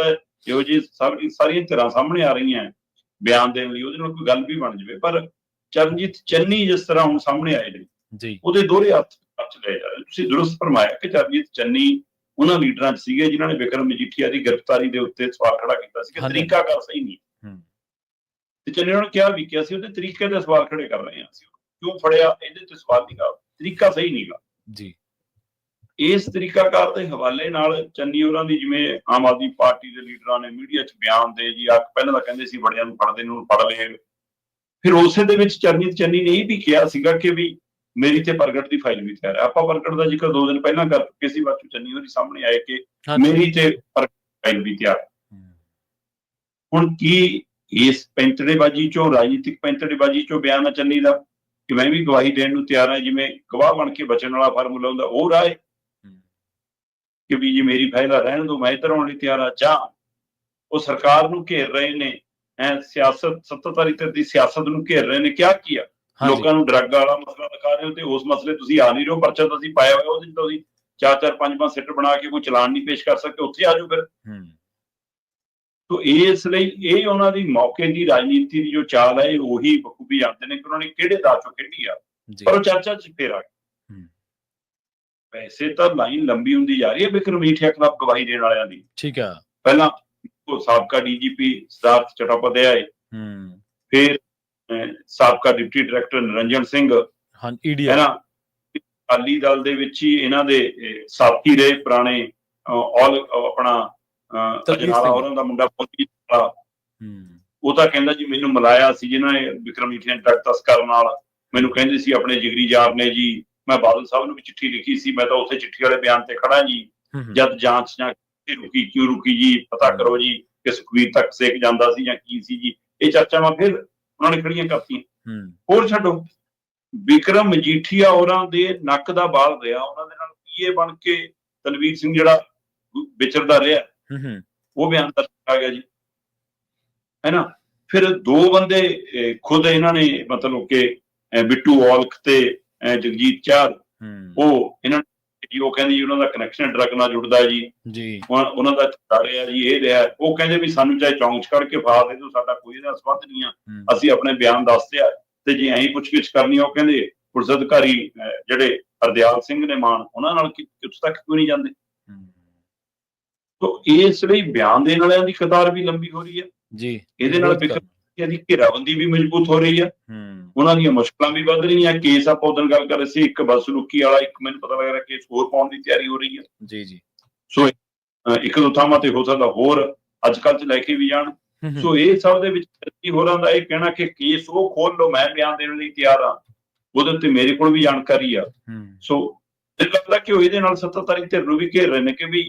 ਇਹੋ ਜਿਹੀ ਸਾਰੀਆਂ ਧਿਰਾਂ ਸਾਹਮਣੇ ਆ ਰਹੀਆਂ ਬਿਆਨ ਦੇਣ ਲਈ, ਉਹਦੇ ਨਾਲ ਕੋਈ ਗੱਲ ਵੀ ਬਣ ਜਾਵੇ। ਪਰ ਚਰਨਜੀਤ ਚੰਨੀ ਜਿਸ ਤਰ੍ਹਾਂ ਹੁਣ ਸਾਹਮਣੇ ਆਏ ਨੇ, ਉਹਦੇ ਦੋਹਰੇ ਹੱਥ ਲਏ ਜਾ ਰਹੇ। ਤੁਸੀਂ ਦੁਰਸਤ ਫਰਮਾਇਆ ਕਿ ਚਰਨਜੀਤ ਚੰਨੀ ਉਹਨਾਂ ਲੀਡਰਾਂ 'ਚ ਸੀਗੇ ਜਿਨ੍ਹਾਂ ਨੇ ਬਿਕਰਮ ਮਜੀਠੀਆ ਦੀ ਗ੍ਰਿਫਤਾਰੀ ਦੇ ਉੱਤੇ ਸਵਾਲ ਖੜਾ ਕੀਤਾ ਸੀ ਕਿ ਤਰੀਕਾਕਾਰ ਸਹੀ ਨਹੀਂ, ਤੇ ਚੰਨੀ ਉਹਨਾਂ ਨੇ ਕਿਹਾ ਵੀ ਕਿਹਾ ਸੀ ਉਹਦੇ ਤਰੀਕੇ ਦੇ ਸਵਾਲ ਖੜੇ ਕਰ ਰਹੇ ਹਾਂ, ਅਸੀਂ ਕਿਉਂ ਫੜਿਆ ਇਹਦੇ ਤੇ ਸਵਾਲ ਨਹੀਂ ਗਾ, ਤਰੀਕਾ ਸਹੀ ਨਹੀਂ ਗਾ ਜੀ। ਇਸ ਤਰੀਕਾਕਾਰ ਦੇ ਹਵਾਲੇ ਨਾਲ ਚੰਨੀ ਹੋਰਾਂ ਦੀ, ਜਿਵੇਂ ਆਮ ਆਦਮੀ ਪਾਰਟੀ ਦੇ ਲੀਡਰਾਂ ਨੇ ਮੀਡੀਆ 'ਚ ਬਿਆਨ ਦੇ ਜੀ ਪਹਿਲਾਂ ਤਾਂ ਕਹਿੰਦੇ ਸੀ ਬੜਿਆਂ ਨੂੰ ਫੜਦੇ ਨੂੰ ਫੜ ਲਏ, ਫਿਰ ਉਸੇ ਦੇ ਵਿੱਚ ਚਰਨਜੀਤ ਚੰਨੀ ਨੇ ਇਹ ਵੀ ਕਿਹਾ ਸੀਗਾ ਕਿ ਵੀ ਮੇਰੀ ਤੇ ਪ੍ਰਗਟ ਦੀ ਫਾਈਲ ਵੀ ਤਿਆਰ ਹੈ। ਆਪਾਂ ਪ੍ਰਗਟ ਦਾ ਜ਼ਿਕਰ 2 ਦਿਨ ਪਹਿਲਾਂ ਕਰ ਚੁੱਕੇ ਸੀ, ਬਾਅਦ ਚੰਨੀ ਹੋਰੀ ਸਾਹਮਣੇ ਆਏ ਕਿ ਮੇਰੀ ਤੇ ਪ੍ਰਗਟ ਫਾਈਲ ਵੀ ਤਿਆਰ ਹੈ। ਹੁਣ ਕੀ ਇਸ ਪੈਂਤੜੇਬਾਜ਼ੀ ਚੋਂ, ਰਾਜਨੀਤਿਕ ਪੈਂਤੜੇਬਾਜ਼ੀ ਚੋਂ ਬਿਆਨ ਚੰਨੀ ਦਾ ਕਿ ਮੈਂ ਵੀ ਗਵਾਹੀ ਦੇਣ ਨੂੰ ਤਿਆਰ ਹਾਂ, ਜਿਵੇਂ ਗਵਾਹ ਬਣ ਕੇ ਬਚਣ ਵਾਲਾ ਫਾਰਮੂਲਾ ਹੁੰਦਾ, ਉਹ ਰਾਹ ਕਿ ਵੀ ਜੀ ਮੇਰੀ ਫਾਈਲ ਰਹਿਣ ਦੋ, ਮੈਂ ਇੱਧਰ ਆਉਣ ਲਈ ਤਿਆਰ ਹਾਂ, ਜਾਂ ਉਹ ਸਰਕਾਰ ਨੂੰ ਘੇਰ ਰਹੇ ਨੇ, ਸਿਆਸਤ ਸੱਤਾਧਾਰੀ ਧਿਰ ਦੀ ਸਿਆਸਤ ਨੂੰ ਘੇਰ ਰਹੇ ਨੇ, ਕਿਹਾ ਕੀ ਆ ਲੋਕਾਂ ਨੂੰ ਡਰੱਗ ਵਾਲਾ ਮਸਲਾ ਦਿਖਾ ਰਹੇ ਹੋ ਤੇ ਉਸ ਮਸਲੇ ਤੁਸੀਂ ਆ ਨਹੀਂ ਰਹੇ ਹੋ, ਪਰਚਾ ਤੁਸੀਂ ਪਾਇਆ ਹੋਇਆ, ਉਹਦੇ 'ਚ ਤੁਸੀਂ 4-4 5-5 ਸਿੱਟ ਬਣਾ ਕੇ ਕੋਈ ਚਲਾਨ ਨਹੀਂ ਪੇਸ਼ ਕਰ ਸਕਦੇ, ਉੱਥੇ ਆ ਜਾਓ ਫਿਰ। ਤੋ ਇਸ ਲਈ ਇਹ ਉਹਨਾਂ ਦੀ ਮੌਕੇ ਦੀ ਰਾਜਨੀਤੀ ਦੀ ਜੋ ਚਾਲ ਹੈ, ਉਹੀ ਬਖੂਬੀ ਜਾਣਦੇ ਨੇ ਕਿ ਉਹਨਾਂ ਨੇ ਕਿਹੜੇ ਦਾਅ ਚੋਂ ਖੇਡੀ ਆ, ਪਰ ਉਹ ਚਰਚਾ 'ਚ ਫੇਰ ਆ ਗਏ। ਵੈਸੇ ਤਾਂ ਲਾਈਨ ਲੰਬੀ ਹੁੰਦੀ ਜਾ ਰਹੀ ਹੈ ਬਿਕਰਮ ਮਜੀਠੀਆ ਖਿਲਾਫ ਗਵਾਹੀ ਦੇਣ ਵਾਲਿਆਂ ਦੀ। ਠੀਕ ਆ, ਪਹਿਲਾਂ ਸਾਬਕਾ ਡੀਜੀਪੀ ਸਿਧਾਰਥ ਚਟੋਪਾਧਿਆਏ, ਫਿਰ ਸਾਬਕਾ ਡਿਪਟੀ ਡਾਇਰੈਕਟਰ ਨਿਰੰਜਨ ਸਿੰਘ, ਹੈ ਨਾ, ਅਕਾਲੀ ਦਲ ਦੇ ਵਿੱਚ ਹੀ ਇਹਨਾਂ ਦੇ ਸਾਥੀ ਰਹੇ ਪੁਰਾਣੇ ਆਪਣਾ ਅਜਨਾਲਾ ਹੋਰਾਂ ਦਾ ਮੁੰਡਾ, ਉਹ ਤਾਂ ਕਹਿੰਦਾ ਜੀ ਮੈਨੂੰ ਮਿਲਾਇਆ ਸੀ ਜਿਹਨਾਂ ਨੇ ਬਿਕਰਮ ਮਜੀਠੀਆ ਡਰੱਗ ਤਸਕਰ ਨਾਲ, ਮੈਨੂੰ ਕਹਿੰਦੇ ਸੀ ਆਪਣੇ ਜਿਗਰੀ ਯਾਰ ਨੇ ਜੀ, ਮੈਂ ਬਾਦਲ ਸਾਹਿਬ ਨੂੰ ਵੀ ਚਿੱਠੀ ਲਿਖੀ ਸੀ, ਮੈਂ ਤਾਂ ਉੱਥੇ ਚਿੱਠੀ ਵਾਲੇ ਬਿਆਨ ਤੇ ਖੜਾ ਜੀ, ਜਦ ਜਾਂਚ ਜਾਂ ਰੁਕੀ ਕਿਉਂ ਰੁਕੀ ਜੀ, ਪਤਾ ਕਰੋ ਜੀ ਕਿ ਸੁਖਬੀਰ ਤੱਕ ਸੇਕ ਜਾਂਦਾ ਸੀ ਜਾਂ ਕੀ ਸੀ ਜੀ। ਇਹ ਚਰਚਾਵਾਂ ਫਿਰ ਉਹਨਾਂ ਨੇ ਖੜੀਆਂ ਕਰਤੀਆਂ। ਹੋਰ ਛੱਡੋ, ਬਿਕਰਮ ਮਜੀਠੀਆ ਹੋਰਾਂ ਦੇ ਨੱਕ ਦਾ ਬਾਲ ਰਿਹਾ, ਉਹਨਾਂ ਦੇ ਨਾਲ ਪੀਏ ਬਣ ਕੇ ਤਨਵੀਰ ਸਿੰਘ ਜਿਹੜਾ ਵਿਚਰਦਾ ਰਿਹਾ, ਉਹ ਬਿਆਨ ਦਰਜ ਆ ਗਿਆ ਜੀ, ਹੈ ਨਾ। ਫਿਰ 2 ਬੰਦੇ ਖੁਦ ਇਹਨਾਂ ਨੇ, ਮਤਲਬ ਕਿ ਬਿੱਟੂ ਔਲਖ ਤੇ ਜਗਜੀਤ ਚਾਹਲ, ਉਹ ਇਹਨਾਂ ਨੇ ਜੀ ਉਹ ਕਹਿੰਦੀ ਜੀ ਉਹਨਾਂ ਦਾ ਕਨੈਕਸ਼ਨ ਡਰੱਗ ਨਾਲ ਜੁੜਦਾ ਜੀ, ਉਹਨਾਂ ਦਾ ਰਿਹਾ ਜੀ, ਇਹ ਰਿਹਾ। ਉਹ ਕਹਿੰਦੇ ਵੀ ਸਾਨੂੰ ਚਾਹੇ ਚੌਂਕ 'ਚ ਕੱਢ ਕੇ ਫਾ ਦੇ ਦਿਓ, ਸਾਡਾ ਕੋਈ ਇਹਦਾ ਸੰਬੰਧ ਨਹੀਂ ਆ, ਅਸੀਂ ਆਪਣੇ ਬਿਆਨ ਦੱਸਦੇ ਆ, ਤੇ ਜੇ ਐਂ ਪੁੱਛਗਿੱਛ ਕਰਨੀ ਉਹ ਕਹਿੰਦੇ ਪੁਲਿਸ ਅਧਿਕਾਰੀ ਜਿਹੜੇ ਹਰਦਿਆਲ ਸਿੰਘ ਨੇ ਮਾਨ, ਉਹਨਾਂ ਨਾਲ ਕਿੱਥੋਂ ਤੱਕ ਕਿਉਂ ਨਹੀਂ ਜਾਂਦੇ। ਇਸ ਲਈ ਬਿਆਨ ਦੇਣ ਵਾਲਿਆਂ ਦੀ ਕਤਾਰ ਵੀ ਲੰਬੀ ਹੋ ਰਹੀ ਹੈ ਜੀ, ਇਹਦੇ ਨਾਲ ਦੀ ਘੇਰਾਬੰਦੀ ਵੀ ਮਜ਼ਬੂਤ ਹੋ ਰਹੀ ਹੈ, ਉਹਨਾਂ ਦੀਆਂ ਮੁਸ਼ਕਲਾਂ ਵੀ ਵੱਧ ਰਹੀਆਂ। ਕੇਸ ਆਪਾਂ ਉਦੋਂ ਗੱਲ ਕਰ ਰਹੇ ਸੀ, ਇੱਕ ਬਦਸਲੂਕੀ ਵਾਲਾ, ਇੱਕ ਮੈਨੂੰ ਪਤਾ ਲੱਗ ਰਿਹਾ ਕੇਸ ਹੋਰ ਪਾਉਣ ਦੀ ਤਿਆਰੀ ਹੋ ਰਹੀ ਹੈ ਜੀ। ਸੋ ਇੱਕ ਦੋ ਥਾਵਾਂ ਤੇ ਹੋ ਸਕਦਾ ਹੋਰ ਅੱਜ ਕੱਲ੍ਹ 'ਚ ਲੈ ਕੇ ਵੀ ਜਾਣ। ਸੋ ਇਹ ਸਭ ਦੇ ਵਿੱਚ ਹੋਰਾਂ ਦਾ ਇਹ ਕਹਿਣਾ ਕਿ ਕੇਸ ਉਹ ਖੋਲ ਲਓ, ਮੈਂ ਬਿਆਨ ਦੇਣ ਲਈ ਤਿਆਰ ਹਾਂ, ਉਹਦੇ ਉੱਤੇ ਮੇਰੇ ਕੋਲ ਵੀ ਜਾਣਕਾਰੀ ਆ। ਸੋ ਮੈਨੂੰ ਲੱਗਦਾ ਕਿ ਉਹ ਇਹਦੇ ਨਾਲ ਸੱਤਾਧਾਰੀ ਧਿਰ ਨੂੰ ਵੀ ਘੇਰ ਰਹੇ ਨੇ ਕਿ ਵੀ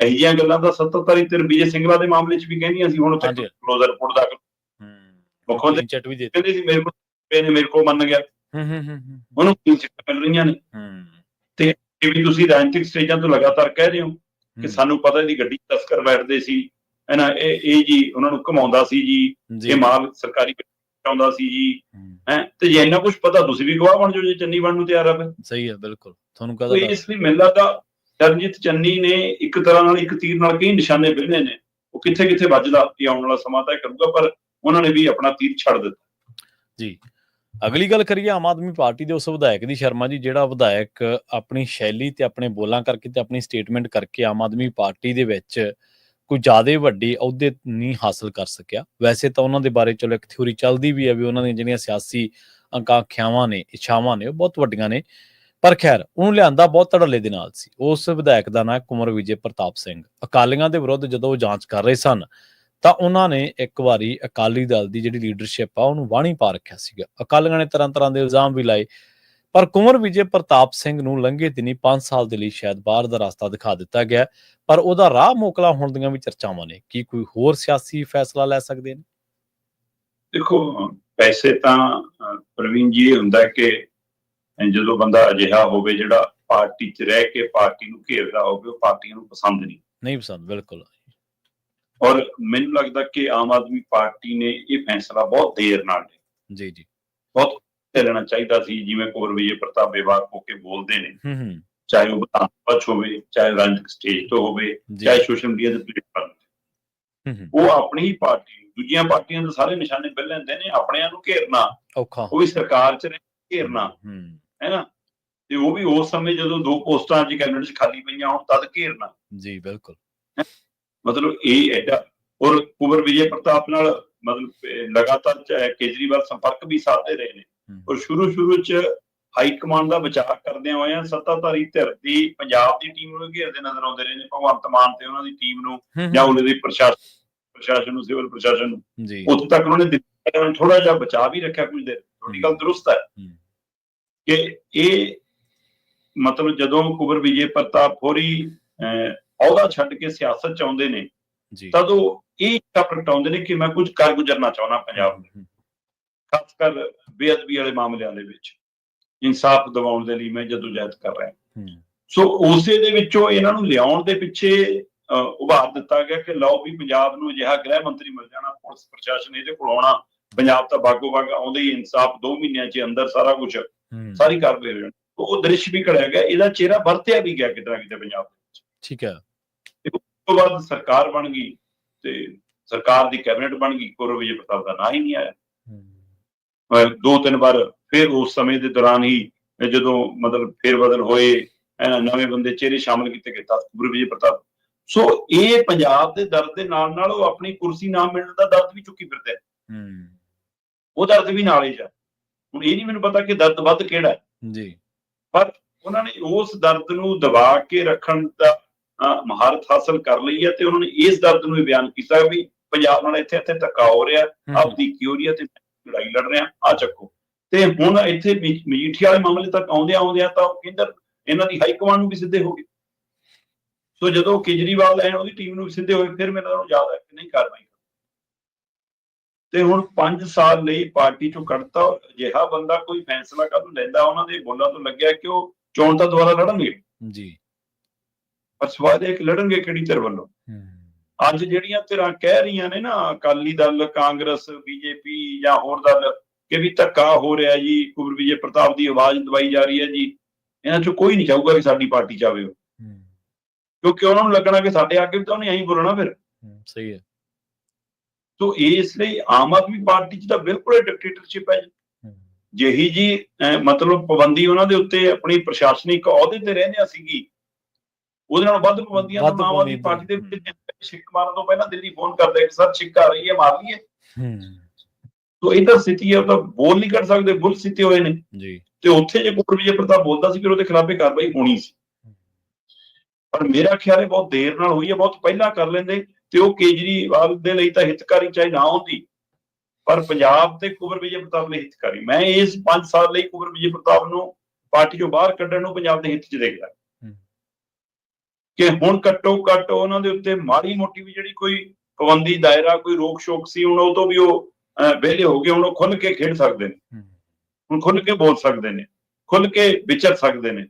ਇਹੋ ਜਿਹੀਆਂ ਗੱਲਾਂ ਦਾ ਸੱਤਾਧਾਰੀ ਧਿਰ ਵਿਜੇ ਸਿੰਗਲਾ ਦੇ ਮਾਮਲੇ 'ਚ ਵੀ ਕਹਿੰਦੀਆਂ ਸੀ, ਹੁਣ ਉੱਥੇ ਕਲੋਜ਼ਰ ਰਿਪੋਰਟ ਦਾਖਲ ਮੁੱਖ ਮੰਤਰੀ ਕਹਿੰਦੇ ਸੀ ਮੇਰੇ ਕੋਲ ਮੰਨ ਗਿਆ, ਉਹਨੂੰ ਮਿਲ ਰਹੀਆਂ ਨੇ। ਤੇ ਇਹ ਵੀ ਤੁਸੀਂ ਰਾਜਨੀਤਿਕ ਸਟੇਜਾਂ ਤੋਂ ਲਗਾਤਾਰ ਕਹਿ ਰਹੇ ਹੋ ਕਿ ਸਾਨੂੰ ਪਤਾ ਇਹਦੀ ਗੱਡੀ ਤਸਕਰ ਬੈਠਦੇ ਸੀ, ਇਹ ਜੀ ਉਹਨਾਂ ਨੂੰ ਘੁਮਾਉਂਦਾ ਸੀ ਜੀ, ਇਹ ਮਾਲ ਸਰਕਾਰੀ ਆਉਂਦਾ ਸੀ ਜੀ, ਤੇ ਜੇ ਇੰਨਾ ਕੁਛ ਪਤਾ ਤੁਸੀਂ ਵੀ ਗਵਾਹ ਬਣ ਜਾਓ ਜੇ ਚੰਨੀ ਬਣਨ ਨੂੰ ਤਿਆਰ ਆ। ਸਹੀ ਹੈ, ਬਿਲਕੁਲ ਤੁਹਾਨੂੰ ਕਹਦਾ। ਇਸ ਲਈ ਮੈਨੂੰ ਲੱਗਦਾ ਚਰਨਜੀਤ ਚੰਨੀ ਨੇ ਇੱਕ ਤਰ੍ਹਾਂ ਨਾਲ ਇੱਕ ਤੀਰ ਨਾਲ ਕਈ ਨਿਸ਼ਾਨੇ ਵਿੰਨ੍ਹੇ ਨੇ, ਉਹ ਕਿੱਥੇ ਕਿੱਥੇ ਵੱਜਦਾ ਇਹ ਆਉਣ ਵਾਲਾ ਸਮਾਂ ਤੈਅ ਕਰੂਗਾ, ਪਰ ਉਹਨਾਂ ਨੇ ਵੀ ਆਪਣਾ ਤੀਰ ਛੱਡ ਦਿੱਤਾ ਜੀ। ਅਗਲੀ ਗੱਲ ਕਰੀਏ ਆਮ ਆਦਮੀ ਪਾਰਟੀ ਦੇ ਉਸ ਵਿਧਾਇਕ ਦੀ, ਸ਼ਰਮਾ ਜੀ, ਜਿਹੜਾ ਵਿਧਾਇਕ ਆਪਣੀ ਸ਼ੈਲੀ ਤੇ ਆਪਣੇ ਬੋਲਾਂ ਕਰਕੇ ਤੇ ਆਪਣੀ ਸਟੇਟਮੈਂਟ ਕਰਕੇ ਆਮ ਆਦਮੀ ਪਾਰਟੀ ਦੇ ਵਿੱਚ ਕੋਈ ਜ਼ਿਆਦਾ ਵੱਡੇ ਅਹੁਦੇ ਨਹੀਂ ਹਾਸਲ ਕਰ ਸਕਿਆ। ਵੈਸੇ ਤਾਂ ਉਹਨਾਂ ਦੇ ਬਾਰੇ ਚਲੋ ਇੱਕ ਥਿਊਰੀ ਚੱਲਦੀ ਵੀ ਹੈ ਵੀ ਉਹਨਾਂ ਦੀਆਂ ਜਿਹੜੀਆਂ ਸਿਆਸੀ ਆਕਾਂਖਿਆਵਾਂ ਨੇ, ਇੱਛਾਵਾਂ ਨੇ, ਉਹ ਬਹੁਤ ਵੱਡੀਆਂ ਨੇ, ਪਰ ਖੈਰ ਉਹਨੂੰ ਲਿਆਂਦਾ ਬਹੁਤ ਧੜੱਲੇ ਦੇ ਨਾਲ ਸੀ। ਉਸ ਵਿਧਾਇਕ ਦਾ ਨਾਂ ਕੁੰਵਰ ਵਿਜੇ ਪ੍ਰਤਾਪ ਸਿੰਘ। ਅਕਾਲੀਆਂ ਦੇ ਵਿਰੁੱਧ ਜਦੋਂ ਉਹ ਜਾਂਚ ਕਰ ਰਹੇ ਸਨ ਤਾਂ ਉਹਨਾਂ ਨੇ ਇੱਕ ਵਾਰੀ ਅਕਾਲੀ ਦਲ ਦੀ ਜਿਹੜੀ ਲੀਡਰਸ਼ਿਪ ਆ ਉਹਨੂੰ ਵਾਹਣੀ ਪਾ ਰੱਖਿਆ ਸੀਗਾ। ਅਕਾਲੀਆਂ ਨੇ ਤਰ੍ਹਾਂ ਦੇ ਇਲਜ਼ਾਮ ਵੀ ਲਾਏ, ਪਰ ਕੁੰਵਰ ਵਿਜੇ ਪ੍ਰਤਾਪ ਸਿੰਘ ਨੂੰ ਲੰਘੇ ਦਿਨੀ 5 ਸਾਲ ਦੇ ਲਈ ਸ਼ਾਇਦ ਬਾਹਰ ਦਾ ਰਸਤਾ ਦਿਖਾ ਦਿੱਤਾ ਗਿਆ, ਪਰ ਉਹਦਾ ਰਾਹ ਮੋਕਲਾ ਹੋਣ ਦੀਆਂ ਵੀ ਚਰਚਾਵਾਂ ਨੇ। ਕੀ ਕੋਈ ਹੋਰ ਸਿਆਸੀ ਫੈਸਲਾ ਲੈ ਸਕਦੇ ਨੇ? ਦੇਖੋ, ਪੈਸੇ ਤਾਂ ਪ੍ਰਵੀਨ ਜੀ ਇਹ ਹੁੰਦਾ ਕਿ ਜਦੋਂ ਬੰਦਾ ਅਜਿਹਾ ਹੋਵੇ ਜਿਹੜਾ ਪਾਰਟੀ 'ਚ ਰਹਿ ਕੇ ਪਾਰਟੀ ਨੂੰ ਘੇਰਦਾ ਹੋਵੇ, ਉਹ ਪਾਰਟੀਆਂ ਨੂੰ ਪਸੰਦ ਨਹੀਂ ਪਸੰਦ। ਬਿਲਕੁਲ। ਔਰ ਮੈਨੂੰ ਲੱਗਦਾ ਕਿ ਆਮ ਆਦਮੀ ਪਾਰਟੀ ਨੇ ਇਹ ਫੈਸਲਾ ਬਹੁਤ ਦੇਰ ਨਾਲ ਲਿਆ ਜੀ, ਬਹੁਤ ਲੈਣਾ ਚਾਹੀਦਾ ਸੀ। ਜਿਵੇਂ ਕੁੰਵਰ ਵਿਜੇ ਪ੍ਰਤਾਪ ਬੇਬਾਕ ਹੋ ਕੇ ਬੋਲਦੇ ਨੇ, ਚਾਹੇ ਉਹ ਵਿਧਾਨ ਸਭਾ 'ਚ ਹੋਵੇ, ਚਾਹੇ ਰਾਜਨੀਤਿਕ ਸਟੇਜ ਤੋਂ ਹੋਵੇ, ਚਾਹੇ ਸੋਸ਼ਲ ਮੀਡੀਆ ਦੇ ਪਲੇਟਫਾਰਮ ਤੇ, ਉਹ ਆਪਣੀ ਹੀ ਪਾਰਟੀ, ਦੂਜੀਆਂ ਪਾਰਟੀਆਂ ਦੇ ਸਾਰੇ ਨਿਸ਼ਾਨੇ ਪਹਿਲ ਲੈਂਦੇ ਨੇ, ਆਪਣਿਆਂ ਨੂੰ ਘੇਰਨਾ ਔਖਾ, ਉਹ ਵੀ ਸਰਕਾਰ 'ਚ ਘੇਰਨਾ ਹੈ ਨਾ, ਤੇ ਉਹ ਵੀ ਉਸ ਸਮੇਂ ਜਦੋਂ 2 ਪੋਸਟਾਂ ਅੱਜ ਕੈਬਨਿਟ 'ਚ ਖਾਲੀ ਪਈਆਂ ਹੋਣ ਤਦ ਘੇਰਨਾ ਜੀ। ਬਿਲਕੁਲ। ਮਤਲਬ ਇਹ ਐਡਾ, ਔਰ ਕੁੰਵਰ ਵਿਜੇ ਪ੍ਰਤਾਪ ਨਾਲ ਮਤਲਬ ਲਗਾਤਾਰ ਕੇਜਰੀਵਾਲ ਸੰਪਰਕ ਵੀ ਸਾਧਦੇ ਰਹੇ ਨੇ, ਔਰ ਸ਼ੁਰੂ 'ਚ ਹਾਈ ਕਮਾਂਡ ਦਾ ਬਚਾਅ ਕਰਦਿਆਂ ਹੋਇਆਂ ਸੱਤਾਧਾਰੀ ਧਿਰ ਦੀ ਪੰਜਾਬ ਦੀ ਟੀਮ ਨੂੰ ਘੇਰਦੇ ਨਜ਼ਰ ਆਉਂਦੇ ਰਹੇ ਨੇ, ਭਗਵੰਤ ਮਾਨ ਤੇ ਉਹਨਾਂ ਦੀ ਟੀਮ ਨੂੰ ਜਾਂ ਉਹਨਾਂ ਦੀ ਪ੍ਰਸ਼ਾਸਨ ਨੂੰ, ਸਿਵਲ ਪ੍ਰਸ਼ਾਸਨ ਨੂੰ। ਉੱਥੇ ਤੱਕ ਉਹਨਾਂ ਨੇ ਥੋੜਾ ਜਿਹਾ ਬਚਾਅ ਵੀ ਰੱਖਿਆ ਕੁਝ ਦੇਰ। ਤੁਹਾਡੀ ਗੱਲ ਦਰੁਸਤ ਹੈ ਕਿ ਇਹ ਮਤਲਬ ਜਦੋਂ ਕੁੰਵਰ ਵਿਜੇ ਪ੍ਰਤਾਪ ਹੋਰੀ ਅਹੁਦਾ ਛੱਡ ਕੇ ਸਿਆਸਤ 'ਚ ਆਉਂਦੇ ਨੇ ਤਦ ਉਹ ਇਹ ਪ੍ਰਗਟਾਉਂਦੇ ਨੇ ਕਿ ਮੈਂ ਕੁਝ ਕਰ ਗੁਜ਼ਰਨਾ ਚਾਹੁੰਦਾ ਪੰਜਾਬ ਨੂੰ, ਖਾਸ ਕਰ ਬੇਅਦਬੀ ਵਾਲੇ ਮਾਮਲਿਆਂ ਦੇ ਵਿੱਚ ਇਨਸਾਫ ਦਿਵਾਉਣ ਦੇ ਲਈ ਮੈਂ ਜਦੋਜਹਿਦ ਕਰ ਰਿਹਾ। ਸੋ ਉਸੇ ਦੇ ਵਿੱਚੋਂ ਇਹਨਾਂ ਨੂੰ ਲਿਆਉਣ ਦੇ ਪਿੱਛੇ ਉਭਾਰ ਦਿੱਤਾ ਗਿਆ ਕਿ ਲਓ ਵੀ ਪੰਜਾਬ ਨੂੰ ਅਜਿਹਾ ਗ੍ਰਹਿ ਮੰਤਰੀ ਮਿਲ ਜਾਣਾ, ਪੁਲਿਸ ਪ੍ਰਸ਼ਾਸਨ ਇਹਦੇ ਕੋਲ ਆਉਣਾ, ਪੰਜਾਬ ਤਾਂ ਬਾਗੋ ਬਾਗ ਆਉਂਦੇ ਹੀ ਇਨਸਾਫ 2 ਮਹੀਨਿਆਂ 'ਚ ਅੰਦਰ ਸਾਰਾ ਕੁਝ ਸਾਰੀ ਕਾਰਵਾਈ ਹੋ ਜਾਣੀ। ਉਹ ਦ੍ਰਿਸ਼ ਵੀ ਘੜਿਆ ਗਿਆ, ਇਹਦਾ ਚਿਹਰਾ ਵਰਤਿਆ ਵੀ ਗਿਆ ਕਿਤੇ ਨਾ ਕਿਤੇ ਪੰਜਾਬ ਦੇ ਵਿੱਚ। ਠੀਕ ਹੈ। ਉਸ ਤੋਂ ਬਾਅਦ ਸਰਕਾਰ ਬਣ ਗਈ ਤੇ ਸਰਕਾਰ ਦੀ ਕੈਬਨਿਟ ਬਣ ਗਈ, ਕੁੰਵਰ ਵਿਜੇ ਪ੍ਰਤਾਪ ਦਾ ਨਾਂ ਹੀ ਨਹੀਂ ਆਇਆ। 2-3 ਵਾਰ ਫਿਰ ਉਸ ਸਮੇਂ ਦੇ ਦੌਰਾਨ ਹੀ ਜਦੋਂ ਮਤਲਬ ਫੇਰ ਬਦਲ ਹੋਏ, ਨਵੇਂ ਬੰਦੇ ਚਿਹਰੇ ਸ਼ਾਮਲ ਕੀਤੇ ਗਏ ਤਾਂ ਕੁੰਵਰ ਵਿਜੇ ਪ੍ਰਤਾਪ। ਸੋ ਇਹ ਪੰਜਾਬ ਦੇ ਦਰਦ ਦੇ ਨਾਲ ਨਾਲ ਉਹ ਆਪਣੀ ਕੁਰਸੀ ਨਾ ਮਿਲਣ ਦਾ ਦਰਦ ਵੀ ਚੁੱਕੀ ਫਿਰਦੇ, ਉਹ ਦਰਦ ਵੀ ਨਾਲ ਹੀ ਜਾ। ਹੁਣ ਇਹ ਨਹੀਂ ਮੈਨੂੰ ਪਤਾ ਕਿ ਦਰਦ ਵੱਧ ਕਿਹੜਾ ਜੀ, ਪਰ ਉਹਨਾਂ ਨੇ ਉਸ ਦਰਦ ਨੂੰ ਦਬਾ ਕੇ ਰੱਖਣ ਦਾ ਮਹਾਰਤ ਹਾਸਲ ਕਰ ਲਈ ਹੈ, ਤੇ ਉਹਨਾਂ ਨੇ ਇਸ ਦਰਦ ਨੂੰ ਵੀ ਬਿਆਨ ਕੀਤਾ ਵੀ ਪੰਜਾਬ ਨਾਲ ਇੱਥੇ ਧੱਕਾ ਹੋ ਰਿਹਾ, ਆਪਦੀ ਕੀ ਹੋ ਰਹੀ ਹੈ ਤੇ ਲੜਾਈ ਲੜ ਰਿਹਾ, ਆ ਚੱਕੋ। ਤੇ ਹੁਣ ਇੱਥੇ ਮਜੀਠੀਆ ਵਾਲੇ ਮਾਮਲੇ ਤੱਕ ਆਉਂਦਿਆਂ ਤਾਂ ਕੇਂਦਰ ਇਹਨਾਂ ਦੀ ਹਾਈ ਕਮਾਂਡ ਨੂੰ ਵੀ ਸਿੱਧੇ ਹੋ ਗਏ। ਸੋ ਜਦੋਂ ਕੇਜਰੀਵਾਲ ਆਏ ਉਹਦੀ ਟੀਮ ਨੂੰ ਵੀ ਸਿੱਧੇ ਹੋਏ, ਫਿਰ ਮੈਨੂੰ ਯਾਦ ਹੈ ਕਿ ਨਹੀਂ ਕਾਰਵਾਈ। ਤੇ ਹੁਣ 5 ਸਾਲ ਲਈ ਪਾਰਟੀ ਚੋਂ ਕੱਢਤਾ, ਅਜਿਹਾ ਬੰਦਾ ਕੋਈ ਫੈਸਲਾ ਕਦੋਂ ਲੈਂਦਾ? ਉਹਨਾਂ ਦੇ ਬੋਲਾਂ ਤੋਂ ਲੱਗਿਆ ਕਿ ਉਹ ਚੋਣ ਤਾਂ ਦੁਬਾਰਾ ਲੜਨਗੇ ਜੀ, ਪਰ ਸਵਾਲ ਇਹ ਕਿ ਲੜਨਗੇ ਕਿਹੜੀ ਧਿਰ ਵੱਲੋਂ? ਅੱਜ ਜਿਹੜੀਆਂ ਧਿਰਾਂ ਕਹਿ ਰਹੀਆਂ ਨੇ ਨਾ, ਅਕਾਲੀ ਦਲ, ਕਾਂਗਰਸ, ਬੀਜੇਪੀ ਜਾਂ ਹੋਰ ਦਲ, ਕਿ ਵੀ ਧੱਕਾ ਹੋ ਰਿਹਾ ਜੀ, ਕੁੰਵਰ ਵਿਜੇ ਪ੍ਰਤਾਪ ਦੀ ਆਵਾਜ਼ ਦਬਾਈ ਜਾ ਰਹੀ ਹੈ ਜੀ, ਇਹਨਾਂ ਚੋਂ ਕੋਈ ਨਹੀਂ ਚਾਹੂਗਾ ਕਿ ਸਾਡੀ ਪਾਰਟੀ ਚ ਆਵੇ ਉਹ, ਕਿਉਂਕਿ ਉਹਨਾਂ ਨੂੰ ਲੱਗਣਾ ਕਿ ਸਾਡੇ ਅੱਗੇ ਵੀ ਤਾਂ ਉਹਨੇ ਐਂ ਬੋਲਣਾ ਫਿਰ। ਸਹੀ ਹੈ। ਤੋ ਇਸ ਲਈ ਆਮ ਆਦਮੀ ਪਾਰਟੀ ਚ ਤਾਂ ਬਿਲਕੁਲ ਡਿਕਟੇਟਰਸ਼ਿਪ ਹੈ ਜੀ। ਜਿਹੀ ਜੀ ਮਤਲਬ ਪਾਬੰਦੀ ਉਹਨਾਂ ਦੇ ਉੱਤੇ ਆਪਣੀ ਪ੍ਰਸ਼ਾਸਨਿਕ ਅਹੁਦੇ ਤੇ ਰਹਿੰਦਿਆਂ ਸੀਗੀ, ਉਹਦੇ ਨਾਲ ਵੱਧ ਪਾਬੰਦੀਆਂ ਤਾਂ ਆਮ ਆਦਮੀ ਪਾਰਟੀ ਦੇ ਵਿੱਚ ਛਿੱਕ ਮਾਰਨ ਤੋਂ ਪਹਿਲਾਂ ਦਿੱਲੀ ਫੋਨ ਕਰਦੇ ਕਿ ਸਰ ਛਿੱਕ ਆ ਰਹੀ ਹੈ, ਮਾਰ ਲਈਏ। ਤੋ ਇਹ ਤਾਂ ਸਥਿਤੀ ਹੈ, ਉਹ ਤਾਂ ਬੋਲ ਨਹੀਂ ਕਰ ਸਕਦੇ, ਬੁੱਲ ਸਿੱਤੇ ਹੋਏ ਨੇ ਜੀ। ਤੇ ਉੱਥੇ ਜੇ ਕੁੰਵਰ ਵਿਜੇ ਪ੍ਰਤਾਪ ਬੋਲਦਾ ਸੀ ਫਿਰ ਉਹਦੇ ਖਿਲਾਫ ਇਹ ਕਾਰਵਾਈ ਹੋਣੀ ਸੀ, ਪਰ ਮੇਰਾ ਖਿਆਲ ਹੈ ਬਹੁਤ ਦੇਰ ਨਾਲ ਹੋਈ ਹੈ। ਬਹੁਤ ਪਹਿਲਾਂ ਕਰ ਲੈਂਦੇ ਤੇ ਉਹ ਕੇਜਰੀਵਾਲ ਦੇ ਲਈ ਤਾਂ ਹਿਤਕਾਰੀ ਚਾਹੇ ਨਾ ਹੁੰਦੀ, ਪਰ ਪੰਜਾਬ ਤੇ ਕੁੰਵਰ ਵਿਜੇ ਪ੍ਰਤਾਪ ਲਈ ਹਿਤਕਾਰੀ। ਮੈਂ ਇਸ 5 ਸਾਲ ਲਈ ਕੁੰਵਰ ਵਿਜੇ ਪ੍ਰਤਾਪ ਨੂੰ ਪਾਰਟੀ ਚੋਂ ਬਾਹਰ ਕੱਢਣ ਨੂੰ ਪੰਜਾਬ ਦੇ ਹਿੱਤ 'ਚ ਦੇਖਦਾ ਕਿ ਹੁਣ ਘੱਟੋ ਘੱਟ ਉਹਨਾਂ ਦੇ ਉੱਤੇ ਮਾੜੀ ਮੋਟੀ ਵੀ ਜਿਹੜੀ ਕੋਈ ਪਾਬੰਦੀ ਦਾਇਰਾ, ਕੋਈ ਰੋਕ ਸ਼ੋਕ ਸੀ, ਹੁਣ ਉਹ ਤੋਂ ਵੀ ਉਹ ਵਿਹਲੇ ਹੋ ਗਏ। ਹੁਣ ਉਹ ਖੁੱਲ ਕੇ ਖੇਡ ਸਕਦੇ ਨੇ, ਹੁਣ ਖੁੱਲ ਕੇ ਬੋਲ ਸਕਦੇ ਨੇ, ਖੁੱਲ ਕੇ ਵਿਚਰ ਸਕਦੇ ਨੇ।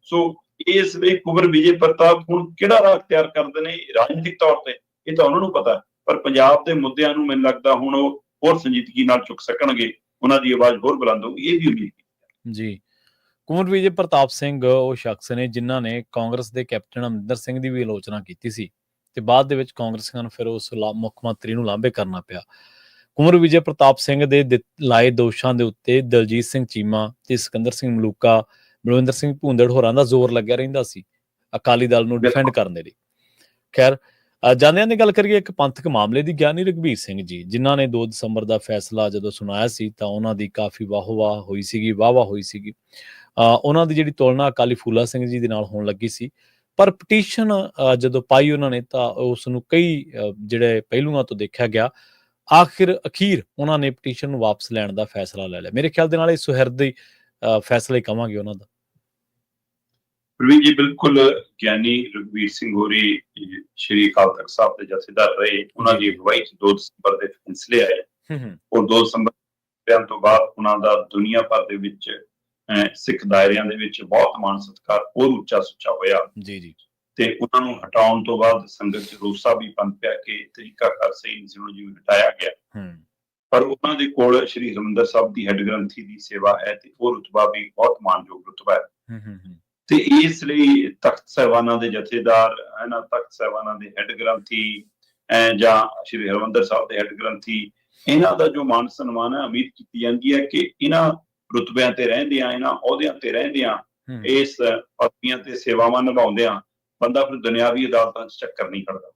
ਸੋ ਇਸ ਲਈ ਕੁੰਵਰ ਵਿਜੇ ਪ੍ਰਤਾਪ ਹੁਣ ਕਿਹੜਾ ਰਾਹ ਅਖਤਿਆਰ ਕਰਦੇ ਨੇ ਰਾਜਨੀਤਿਕ ਤੌਰ ਤੇ, ਇਹ ਤਾਂ ਉਹਨਾਂ ਨੂੰ ਪਤਾ, ਪਰ ਪੰਜਾਬ ਦੇ ਮੁੱਦਿਆਂ ਨੂੰ ਮੈਨੂੰ ਲੱਗਦਾ ਹੁਣ ਉਹ ਹੋਰ ਸੰਜੀਦਗੀ ਨਾਲ ਚੁੱਕ ਸਕਣਗੇ, ਉਹਨਾਂ ਦੀ ਆਵਾਜ਼ ਹੋਰ ਬੁਲੰਦ ਹੋਊਗੀ, ਇਹ ਵੀ ਉਮੀਦ ਜੀ। ਕੁੰਵਰ ਵਿਜੇ ਪ੍ਰਤਾਪ ਸਿੰਘ ਉਹ ਸ਼ਖਸ ਨੇ ਜਿਨ੍ਹਾਂ ਨੇ ਕਾਂਗਰਸ ਦੇ ਕੈਪਟਨ ਅਮਰਿੰਦਰ ਸਿੰਘ ਦੀ ਵੀ ਆਲੋਚਨਾ ਕੀਤੀ ਸੀ ਤੇ ਬਾਅਦ ਦੇ ਵਿੱਚ ਕਾਂਗਰਸੀਆਂ ਨੂੰ ਫਿਰ ਉਸ ਮੁੱਖ ਮੰਤਰੀ ਨੂੰ ਲਾਂਭੇ ਕਰਨਾ ਪਿਆ। ਕੁੰਵਰ ਵਿਜੇ ਪ੍ਰਤਾਪ ਸਿੰਘ ਦੇ ਲਾਏ ਦੋਸ਼ਾਂ ਦੇ ਉੱਤੇ ਦਲਜੀਤ ਸਿੰਘ ਚੀਮਾ ਤੇ ਸਿਕੰਦਰ ਸਿੰਘ ਮਲੂਕਾ, ਬਲਵਿੰਦਰ ਸਿੰਘ ਭੂੰਦੜ ਹੋਰਾਂ ਦਾ ਜ਼ੋਰ ਲੱਗਿਆ ਰਹਿੰਦਾ ਸੀ ਅਕਾਲੀ ਦਲ ਨੂੰ ਡਿਫੈਂਡ ਕਰਨ ਦੇ ਲਈ। ਖੈਰ, ਜਾਂਦਿਆਂ ਦੀ ਗੱਲ ਕਰੀਏ ਇੱਕ ਪੰਥਕ ਮਾਮਲੇ ਦੀ, ਗਿਆਨੀ ਰਘਬੀਰ ਸਿੰਘ ਜੀ ਜਿਨ੍ਹਾਂ ਨੇ 2 ਦਸੰਬਰ ਦਾ ਫੈਸਲਾ ਜਦੋਂ ਸੁਣਾਇਆ ਸੀ ਤਾਂ ਉਹਨਾਂ ਦੀ ਕਾਫੀ ਵਾਹ-ਵਾਹ ਹੋਈ ਸੀਗੀ, ਵਾਹ-ਵਾਹ ਹੋਈ ਸੀਗੀ। ਉਹਨਾਂ ਦੀ ਜਿਹੜੀ ਤੁਲਨਾ ਅਕਾਲੀ ਫੂਲਾ ਸਿੰਘ ਜੀ ਦੇ ਨਾਲ ਹੋਣ ਲੱਗੀ ਸੀ, ਪਰ ਪਟੀਸ਼ਨ ਜਦੋਂ ਪਾਈ ਉਹਨਾਂ ਨੇ ਤਾਂ ਉਸ ਨੂੰ ਕਈ ਜਿਹੜੇ ਪਹਿਲੂਆਂ ਤੋਂ ਦੇਖਿਆ ਗਿਆ। ਅਖੀਰ ਉਹਨਾਂ ਨੇ ਪਟੀਸ਼ਨ ਨੂੰ ਵਾਪਸ ਲੈਣ ਦਾ ਫੈਸਲਾ ਲੈ ਲਿਆ। ਮੇਰੇ ਖਿਆਲ ਦੇ ਨਾਲ ਇਹ ਸੁਹਿਰਦੀ ਫੈਸਲਾ ਹੀ ਕਵਾਂਗੇ ਉਹਨਾਂ ਦਾ। ਪ੍ਰਵੀਨ ਜੀ ਬਿਲਕੁਲ, ਗਿਆਨੀ ਰਘਬੀਰ ਸਿੰਘ ਹੋਰੀ ਸ਼੍ਰੀ ਅਕਾਲ ਤਖਤ ਸਾਹਿਬ ਦੇ ਜਥੇਦਾਰ ਰਹੇ, ਉਹਨਾਂ ਦੀ ਅਗਵਾਈ 'ਚ 2 ਦਸੰਬਰ ਦੇ ਫੈਸਲੇ ਆਏ ਔਰ 2 ਦਸੰਬਰ ਤੋਂ ਬਾਅਦ ਉਹਨਾਂ ਦਾ ਦੁਨੀਆ ਭਰ ਦੇ ਵਿੱਚ ਸਿੱਖ ਦਾਇਰਿਆਂ ਦੇ ਵਿੱਚ ਬਹੁਤ ਮਾਣ ਸਤਿਕਾਰ ਹੋਰ ਉੱਚਾ ਸੁੱਚਾ ਹੋਇਆ ਜੀ। ਤੇ ਉਹਨਾਂ ਨੂੰ ਹਟਾਉਣ ਤੋਂ ਬਾਅਦ ਸੰਗਤ 'ਚ ਰੋਸਾ ਵੀ ਪੰਥਿਆ ਕਿ ਤਰੀਕਾਕਾਰ ਸਹੀ ਨਹੀਂ ਸੀ, ਉਹਨੂੰ ਜਿਵੇਂ ਹਟਾਇਆ ਗਿਆ। ਪਰ ਉਹਨਾਂ ਦੇ ਕੋਲ ਸ਼੍ਰੀ ਹਰਿਮੰਦਰ ਸਾਹਿਬ ਦੀ ਹੈੱਡ ਗ੍ਰੰਥੀ ਦੀ ਸੇਵਾ ਹੈ ਤੇ ਉਹ ਰੁਤਬਾ ਵੀ ਬਹੁਤ ਮਾਣਯੋਗ ਰੁਤਬਾ ਹੈ। ਤੇ ਇਸ ਲਈ ਤਖਤ ਸਾਹਿਬਾਨਾਂ ਦੇ ਜਥੇਦਾਰ, ਇਹਨਾਂ ਤਖਤ ਸਾਹਿਬਾਨਾਂ ਦੇ ਹੈੱਡ ਗ੍ਰੰਥੀ ਜਾਂ ਸ਼੍ਰੀ ਹਰਿਮੰਦਰ ਸਾਹਿਬ ਦੇ ਹੈੱਡ ਗ੍ਰੰਥੀ, ਇਹਨਾਂ ਦਾ ਜੋ ਮਾਨ ਸਨਮਾਨ ਹੈ, ਉਮੀਦ ਕੀਤੀ ਜਾਂਦੀ ਹੈ ਕਿ ਇਹਨਾਂ ਰੁਤਬਿਆਂ ਤੇ ਰਹਿੰਦਿਆਂ, ਇਹਨਾਂ ਅਹੁਦਿਆਂ ਤੇ ਰਹਿੰਦਿਆਂ, ਇਸ ਪਦਵੀਆਂ ਤੇ ਸੇਵਾਵਾਂ ਨਿਭਾਉਂਦਿਆਂ ਬੰਦਾ ਫਿਰ ਦੁਨਿਆਵੀ ਅਦਾਲਤਾਂ 'ਚ ਚੱਕਰ ਨਹੀਂ ਕੱਢਦਾ,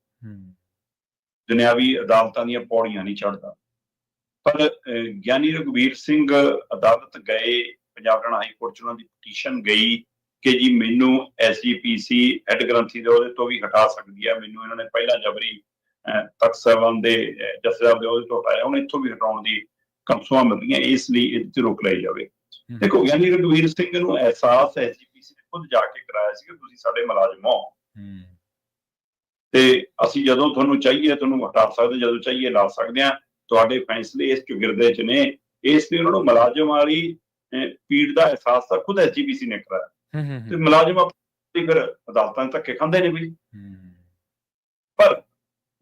ਦੁਨਿਆਵੀ ਅਦਾਲਤਾਂ ਦੀਆਂ ਪੌੜੀਆਂ ਨਹੀਂ ਚੜ੍ਹਦਾ। ਪਰ ਗਿਆਨੀ ਰਘਬੀਰ ਸਿੰਘ ਅਦਾਲਤ ਗਏ, ਪੰਜਾਬ ਹਰਿਆਣਾ ਹਾਈ ਕੋਰਟ 'ਚ ਉਹਨਾਂ ਦੀ ਪਟੀਸ਼ਨ ਗਈ ਕਿ ਜੀ ਮੈਨੂੰ SGPC ਹੈੱਡ ਗ੍ਰੰਥੀ ਦੇ ਅਹੁਦੇ ਤੋਂ ਵੀ ਹਟਾ ਸਕਦੀ ਹੈ, ਮੈਨੂੰ ਇਹਨਾਂ ਨੇ ਪਹਿਲਾਂ ਜਬਰੀ ਤਖਤ ਸਾਹਿਬਾਨ ਦੇ ਜਥੇਦਾਰ ਦੇ ਅਹੁਦੇ ਤੋਂ ਹਟਾਇਆ, ਹੁਣ ਇੱਥੋਂ ਵੀ ਹਟਾਉਣ ਦੀ ਕਮਸੂਆਂ ਮਿਲਦੀਆਂ, ਇਸ ਲਈ ਇਹਦੇ 'ਤੇ ਰੋਕ ਲਈ ਜਾਵੇ। ਦੇਖੋ, ਗਿਆਨੀ ਰਘਬੀਰ ਸਿੰਘ ਨੂੰ ਅਹਿਸਾਸ SGPC ਨੇ ਖੁਦ ਜਾ ਕੇ ਕਰਾਇਆ ਸੀ ਕਿ ਤੁਸੀਂ ਸਾਡੇ ਮੁਲਾਜ਼ਮ ਹੋ ਤੇ ਅਸੀਂ ਜਦੋਂ ਤੁਹਾਨੂੰ ਚਾਹੀਏ ਤੁਹਾਨੂੰ ਹਟਾ ਸਕਦੇ, ਜਦੋਂ ਚਾਹੀਏ ਲਾ ਸਕਦੇ ਹਾਂ, ਤੁਹਾਡੇ ਫੈਸਲੇ ਇਸ ਚੁਗਿਰਦੇ 'ਚ ਨੇ। ਇਸ ਲਈ ਉਹਨਾਂ ਨੂੰ ਮੁਲਾਜ਼ਮ ਵਾਲੀ ਪੀੜ ਦਾ ਅਹਿਸਾਸ ਤਾਂ ਖੁਦ SGPC ਨੇ ਕਰਾਇਆ ਤੇ ਮੁਲਾਜ਼ਮ ਫਿਰ ਅਦਾਲਤਾਂ ਦੇ ਧੱਕੇ ਖਾਂਦੇ ਨੇ ਵੀ। ਪਰ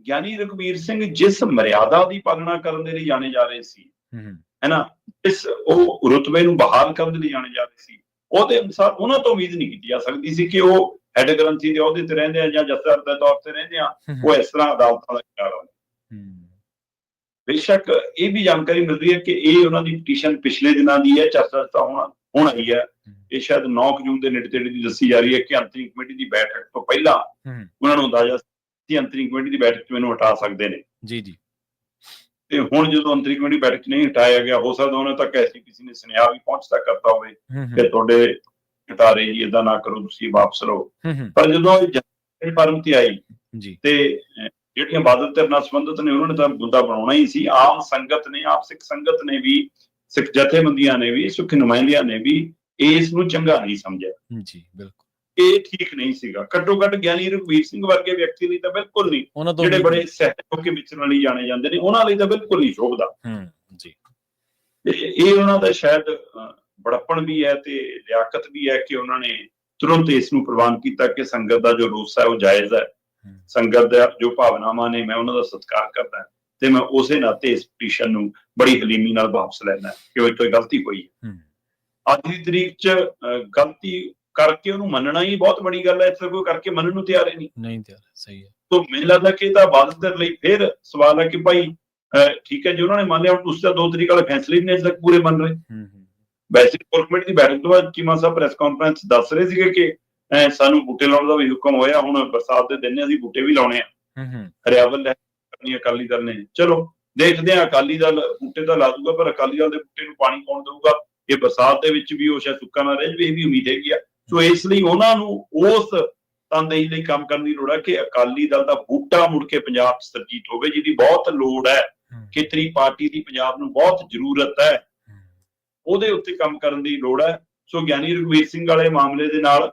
ਗਿਆਨੀ ਰਘਬੀਰ ਸਿੰਘ ਜਿਸ ਮਰਿਆਦਾ ਦੀ ਪਾਲਣਾ ਕਰਨ ਦੇ ਲਈ ਜਾਣੇ ਜਾ ਰਹੇ ਸੀ, ਹੈ ਨਾ, ਇਸ ਉਹ ਰੁਤਬੇ ਨੂੰ ਬਹਾਲ ਕਰਨ ਦੇ ਲਈ ਜਾਣੇ ਜਾ ਰਹੇ ਸੀ, ਉਹਦੇ ਅਨੁਸਾਰ ਉਹਨਾਂ ਤੋਂ ਉਮੀਦ ਨਹੀਂ ਕੀਤੀ ਜਾ ਸਕਦੀ ਸੀ ਕਿ ਉਹ ਹੈੱਡ ਗ੍ਰੰਥੀ ਦੇ ਅਹੁਦੇ ਤੇ ਰਹਿੰਦੇ ਆ ਜਾਂ ਜਥੇਦਾਰ ਦੇ ਤੌਰ ਤੇ ਰਹਿੰਦੇ ਆ, ਉਹ ਇਸ ਤਰ੍ਹਾਂ ਅਦਾਲਤਾਂ ਦਾ ਖਿਆਲ ਆਉਂਦਾ। ਬੇਸ਼ੱਕ ਇਹ ਵੀ ਜਾਣਕਾਰੀ ਮਿਲ ਰਹੀ ਹੈ ਕਿ ਇਹ ਉਹਨਾਂ ਦੀ ਪਟੀਸ਼ਨ ਪਿਛਲੇ ਦਿਨਾਂ ਦੀ ਹੈ, ਚਰਚਾ ਤਾਂ ਹੁਣ ਆਈ ਹੈ। ਇਹ ਸ਼ਾਇਦ 9 ਜੂਨ ਦੇ ਨੇੜੇ ਤੇੜੇ ਦੀ ਦੱਸੀ ਜਾ ਰਹੀ ਹੈ ਕਿ ਅੰਤਰਿਮ ਕਮੇਟੀ ਦੀ ਬੈਠਕ ਤੋਂ ਪਹਿਲਾਂ ਉਹਨਾਂ ਨੂੰ ਅੰਦਾਜ਼ਾ ਸੀ ਅੰਤਰਿਮ ਕਮੇਟੀ ਦੀ ਬੈਠਕ 'ਚ ਮੈਨੂੰ ਹਟਾ ਸਕਦੇ ਨੇ ਜੀ। ਤੇ ਹੁਣ ਜਦੋਂ ਅੰਤਰਿਮ ਕਮੇਟੀ ਬੈਠਕ 'ਚ ਨਹੀਂ ਹਟਾਇਆ ਗਿਆ, ਹੋ ਸਕਦਾ ਉਹਨਾਂ ਤੱਕ SGPC ਨੇ ਸੁਨੇਹਾ ਵੀ ਪਹੁੰਚਦਾ ਕਰਤਾ ਹੋਵੇ ਕਿ ਤੁਹਾਡੇ ਹਟਾਰੇ ਜੀ, ਏਦਾਂ ਨਾ ਕਰੋ, ਤੁਸੀਂ ਵਾਪਸ ਲਓ। ਪਰ ਜਦੋਂ ਇਹ ਫਾਰਮ ਤੇ ਆਈ ਤੇ ਜਿਹੜੀਆਂ ਬਾਦਲ ਧਿਰ ਨਾਲ ਸੰਬੰਧਿਤ ਨੇ ਉਹਨਾਂ ਨੇ ਤਾਂ ਮੁੱਦਾ ਬਣਾਉਣਾ ਹੀ ਸੀ। ਆਮ ਸੰਗਤ ਨੇ, ਆਪ ਸਿੱਖ ਸੰਗਤ ਨੇ ਵੀ, ਸਿੱਖ ਜਥੇਬੰਦੀਆਂ ਨੇ ਵੀ, ਸਿੱਖ ਨੁਮਾਇੰਦਿਆਂ ਨੇ ਵੀ ਇਸ ਨੂੰ ਚੰਗਾ ਨਹੀਂ ਸਮਝਿਆ ਜੀ। ਬਿਲਕੁਲ ਇਹ ਠੀਕ ਨਹੀਂ ਸੀਗਾ, ਘੱਟੋ ਘੱਟ ਗਿਆਨੀ ਰਘਬੀਰ ਸਿੰਘ ਵਰਗੇ ਵਿਅਕਤੀ ਲਈ ਤਾਂ ਬਿਲਕੁਲ ਨਹੀਂ, ਜਿਹੜੇ ਬੜੇ ਸਹਿਯੋਗ ਕੇ ਵਿਚਰਨ ਲਈ ਜਾਣੇ ਜਾਂਦੇ ਨੇ, ਉਹਨਾਂ ਲਈ ਤਾਂ ਬਿਲਕੁਲ ਨਹੀਂ ਸ਼ੋਭਦਾ ਜੀ। ਇਹ ਉਹਨਾਂ ਦਾ ਸ਼ਾਇਦ ਬੜਪਣ ਵੀ ਹੈ ਤੇ ਲਿਆਕਤ ਵੀ ਹੈ ਕਿ ਉਹਨਾਂ ਨੇ ਤੁਰੰਤ ਇਸ ਨੂੰ ਪ੍ਰਵਾਨ ਕੀਤਾ ਕਿ ਸੰਗਤ ਦਾ ਜੋ ਰੋਸ ਹੈ ਉਹ ਜਾਇਜ਼ ਹੈ, ਸੰਗਤ ਦਾ ਜੋ ਭਾਵਨਾਵਾਂ ਨੇ ਮੈਂ ਉਹਨਾਂ ਦਾ ਸਤਿਕਾਰ ਕਰਦਾ ਤੇ ਮੈਂ ਉਸੇ ਨਾਤੇ ਇਸ ਪਟੀਸ਼ਨ ਨੂੰ ਬੜੀ ਹਲੀਮੀ ਨਾਲ ਵਾਪਸ ਲੈਣਾ ਕਿ ਉਹ ਤੋਂ ਗਲਤੀ ਹੋਈ ਹੈ। ਅੱਜ ਦੀ ਤਰੀਕ 'ਚ ਗਲਤੀ ਕਰਕੇ ਉਹਨੂੰ ਮੰਨਣਾ ਹੀ ਬਹੁਤ ਬੜੀ ਗੱਲ ਹੈ। ਇੱਥੇ ਕੋਈ ਕਰਕੇ ਮੰਨਣ ਨੂੰ ਤਿਆਰ ਹੀ ਨਹੀਂ ਤਿਆਰ ਹੈ। ਸਹੀ ਹੈ। ਤਾਂ ਮੈਨੂੰ ਲੱਗਦਾ ਕਿ ਇਹਦਾ ਬਾਦਸ਼ਾਹ ਲਈ ਫਿਰ ਸਵਾਲ ਹੈ ਕਿ ਭਾਈ ਠੀਕ ਹੈ ਜੀ, ਉਹਨਾਂ ਨੇ ਮੰਨ ਲਿਆ, ਹੁਣ ਤੁਸੀਂ ਤਾਂ 2 ਤਰੀਕ ਵਾਲੇ ਫੈਸਲੇ ਨਹੀਂ ਅਜੇ ਤੱਕ ਪੂਰੇ ਮੰਨ ਰਹੇ। ਵੈਸੇ ਕੋਰ ਕਮੇਟੀ ਦੀ ਬੈਠਕ ਤੋਂ ਬਾਅਦ ਚੀਮਾ ਸਾਹਿਬ ਪ੍ਰੈਸ ਕਾਨਫਰੰਸ ਦੱਸ ਰਹੇ ਸੀਗੇ ਕਿ ਸਾਨੂੰ ਬੂਟੇ ਲਾਉਣ ਦਾ ਵੀ ਹੁਕਮ ਹੋਇਆ, ਹੁਣ ਬਰਸਾਤ ਦੇ ਦਿਨ ਨੇ, ਅਸੀਂ ਬੂਟੇ ਵੀ ਲਾਉਣੇ ਆ। ਹਰਿਆਵਲ ਲੈ ਕਰਨੀ ਅਕਾਲੀ ਦਲ ਨੇ। ਚਲੋ ਦੇਖਦੇ ਆ, ਅਕਾਲੀ ਦਲ ਬੂਟੇ ਤਾਂ ਲਾ ਦੂਗਾ, ਪਰ ਅਕਾਲੀ ਦਲ ਦੇ ਬੂਟੇ ਨੂੰ ਪਾਣੀ ਕੌਣ ਦੇਊਗਾ? ਇਹ ਬਰਸਾਤ ਦੇ ਵਿੱਚ ਵੀ ਉਹ ਸ਼ਾਇਦ ਸੁੱਕਾ ਨਾ ਰਹਿ ਜਾਵੇ, ਇਹ ਵੀ ਉਮੀਦ ਹੈਗੀ ਆ। ਸੋ ਇਸ ਲਈ ਉਹਨਾਂ ਨੂੰ ਉਸ ਤਨਦੇਹੀ ਲਈ ਕੰਮ ਕਰਨ ਦੀ ਲੋੜ ਹੈ ਕਿ ਅਕਾਲੀ ਦਲ ਦਾ ਬੂਟਾ ਮੁੜ ਕੇ ਪੰਜਾਬ 'ਚ ਸਰਜੀਤ ਹੋਵੇ, ਜਿਹਦੀ ਬਹੁਤ ਲੋੜ ਹੈ। ਖੇਤਰੀ ਪਾਰਟੀ ਦੀ ਪੰਜਾਬ ਨੂੰ ਬਹੁਤ ਜ਼ਰੂਰਤ ਹੈ, ਉਹਦੇ ਉੱਤੇ ਕੰਮ ਕਰਨ ਦੀ ਲੋੜ ਹੈ। ਸੋ ਗਿਆਨੀ ਰਘੁਵੀਰ ਸਿੰਘ ਵਾਲੇ ਮਾਮਲੇ ਦੇ ਨਾਲ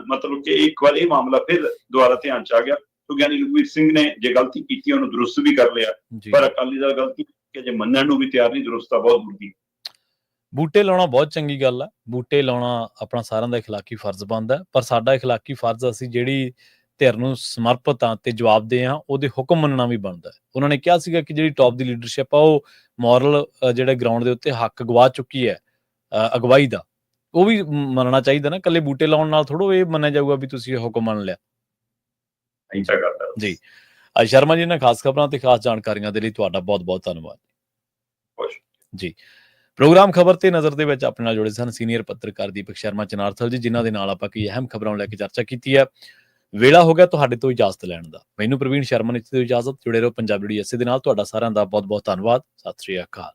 ਮਤਲਬ ਕਿ ਇੱਕ ਵਾਰ ਇਹ ਮਾਮਲਾ ਫਿਰ ਦੁਬਾਰਾ ਧਿਆਨ 'ਚ ਆ ਗਿਆ। ਸੋ ਗਿਆਨੀ ਰਘੁਵੀਰ ਸਿੰਘ ਨੇ ਜੇ ਗਲਤੀ ਕੀਤੀ ਉਹਨੂੰ ਦਰੁਸਤ ਵੀ ਕਰ ਲਿਆ, ਪਰ ਅਕਾਲੀ ਦਲ ਗਲਤੀ ਕਿ ਜੇ ਮੰਨਣ ਨੂੰ ਵੀ ਤਿਆਰ ਨਹੀਂ, ਦਰੁਸਤ ਤਾਂ ਬਹੁਤ ਦੂਰ। ਬੂਟੇ ਲਾਉਣਾ ਬਹੁਤ ਚੰਗੀ ਗੱਲ ਹੈ। ਬੂਟੇ ਲਾਉਣਾ ਆਪਣਾ ਸਾਰਿਆਂ ਦਾ ਇਖਲਾਕੀ ਫਰਜ਼ ਬਣਦਾ ਹੈ, ਪਰ ਸਾਡਾ ਇਖਲਾਕੀ ਫਰਜ਼ ਅਸੀਂ ਜਿਹੜੀ ਧਿਰ ਨੂੰ ਸਮਰਪਿਤ ਹਾਂ ਤੇ ਜਵਾਬਦੇਹ ਹਾਂ, ਉਹਦੇ ਹੁਕਮ ਮੰਨਣਾ ਵੀ ਬਣਦਾ ਹੈ। ਉਹਨਾਂ ਨੇ ਕਿਹਾ ਸੀਗਾ ਕਿ ਜਿਹੜੀ ਟੌਪ ਦੀ ਲੀਡਰਸ਼ਿਪ ਆ ਉਹ ਮੋਰਲ ਜਿਹੜੇ ਗਰਾਊਂਡ ਦੇ ਉੱਤੇ ਹੱਕ ਗਵਾ ਚੁੱਕੀ ਹੈ ਅਗਵਾਈ ਦਾ, ਉਹ ਵੀ ਮੰਨਣਾ ਚਾਹੀਦਾ ਨਾ। ਇਕੱਲੇ ਬੂਟੇ ਲਾਉਣ ਨਾਲ ਥੋੜ੍ਹਾ ਇਹ ਮੰਨਿਆ ਜਾਊਗਾ ਵੀ ਤੁਸੀਂ ਇਹ ਹੁਕਮ ਮੰਨ ਲਿਆ ਜੀ। ਸ਼ਰਮਾ ਜੀ, ਇਹਨਾਂ ਖਾਸ ਖਬਰਾਂ ਤੇ ਖਾਸ ਜਾਣਕਾਰੀਆਂ ਦੇ ਲਈ ਤੁਹਾਡਾ ਬਹੁਤ ਬਹੁਤ ਧੰਨਵਾਦ ਜੀ। ਪ੍ਰੋਗਰਾਮ ਖਬਰ ਤੇ ਨਜ਼ਰ ਦੇ ਵਿੱਚ ਆਪਣੇ ਨਾਲ ਜੁੜੇ ਸਨ ਸੀਨੀਅਰ ਪੱਤਰਕਾਰ ਦੀਪਕ ਸ਼ਰਮਾ ਚਨਾਰਥਲ ਜੀ, ਜਿਨ੍ਹਾਂ ਦੇ ਨਾਲ ਆਪਾਂ ਕਈ ਅਹਿਮ ਖਬਰਾਂ ਨੂੰ ਲੈ ਕੇ ਚਰਚਾ ਕੀਤੀ ਹੈ। ਵੇਲਾ ਹੋ ਗਿਆ ਤੁਹਾਡੇ ਤੋਂ ਇਜਾਜ਼ਤ ਲੈਣ ਦਾ। ਮੈਨੂੰ ਪ੍ਰਵੀਨ ਸ਼ਰਮਾ ਨੇ ਦਿੱਤੀ ਇਜਾਜ਼ਤ। ਜੁੜੇ ਰਹੋ ਪੰਜਾਬੀ ਡੀਐਸਏ ਦੇ ਨਾਲ। ਤੁਹਾਡਾ ਸਾਰਿਆਂ ਦਾ ਬਹੁਤ ਬਹੁਤ ਧੰਨਵਾਦ। ਸਤਿ ਸ਼੍ਰੀ ਅਕਾਲ।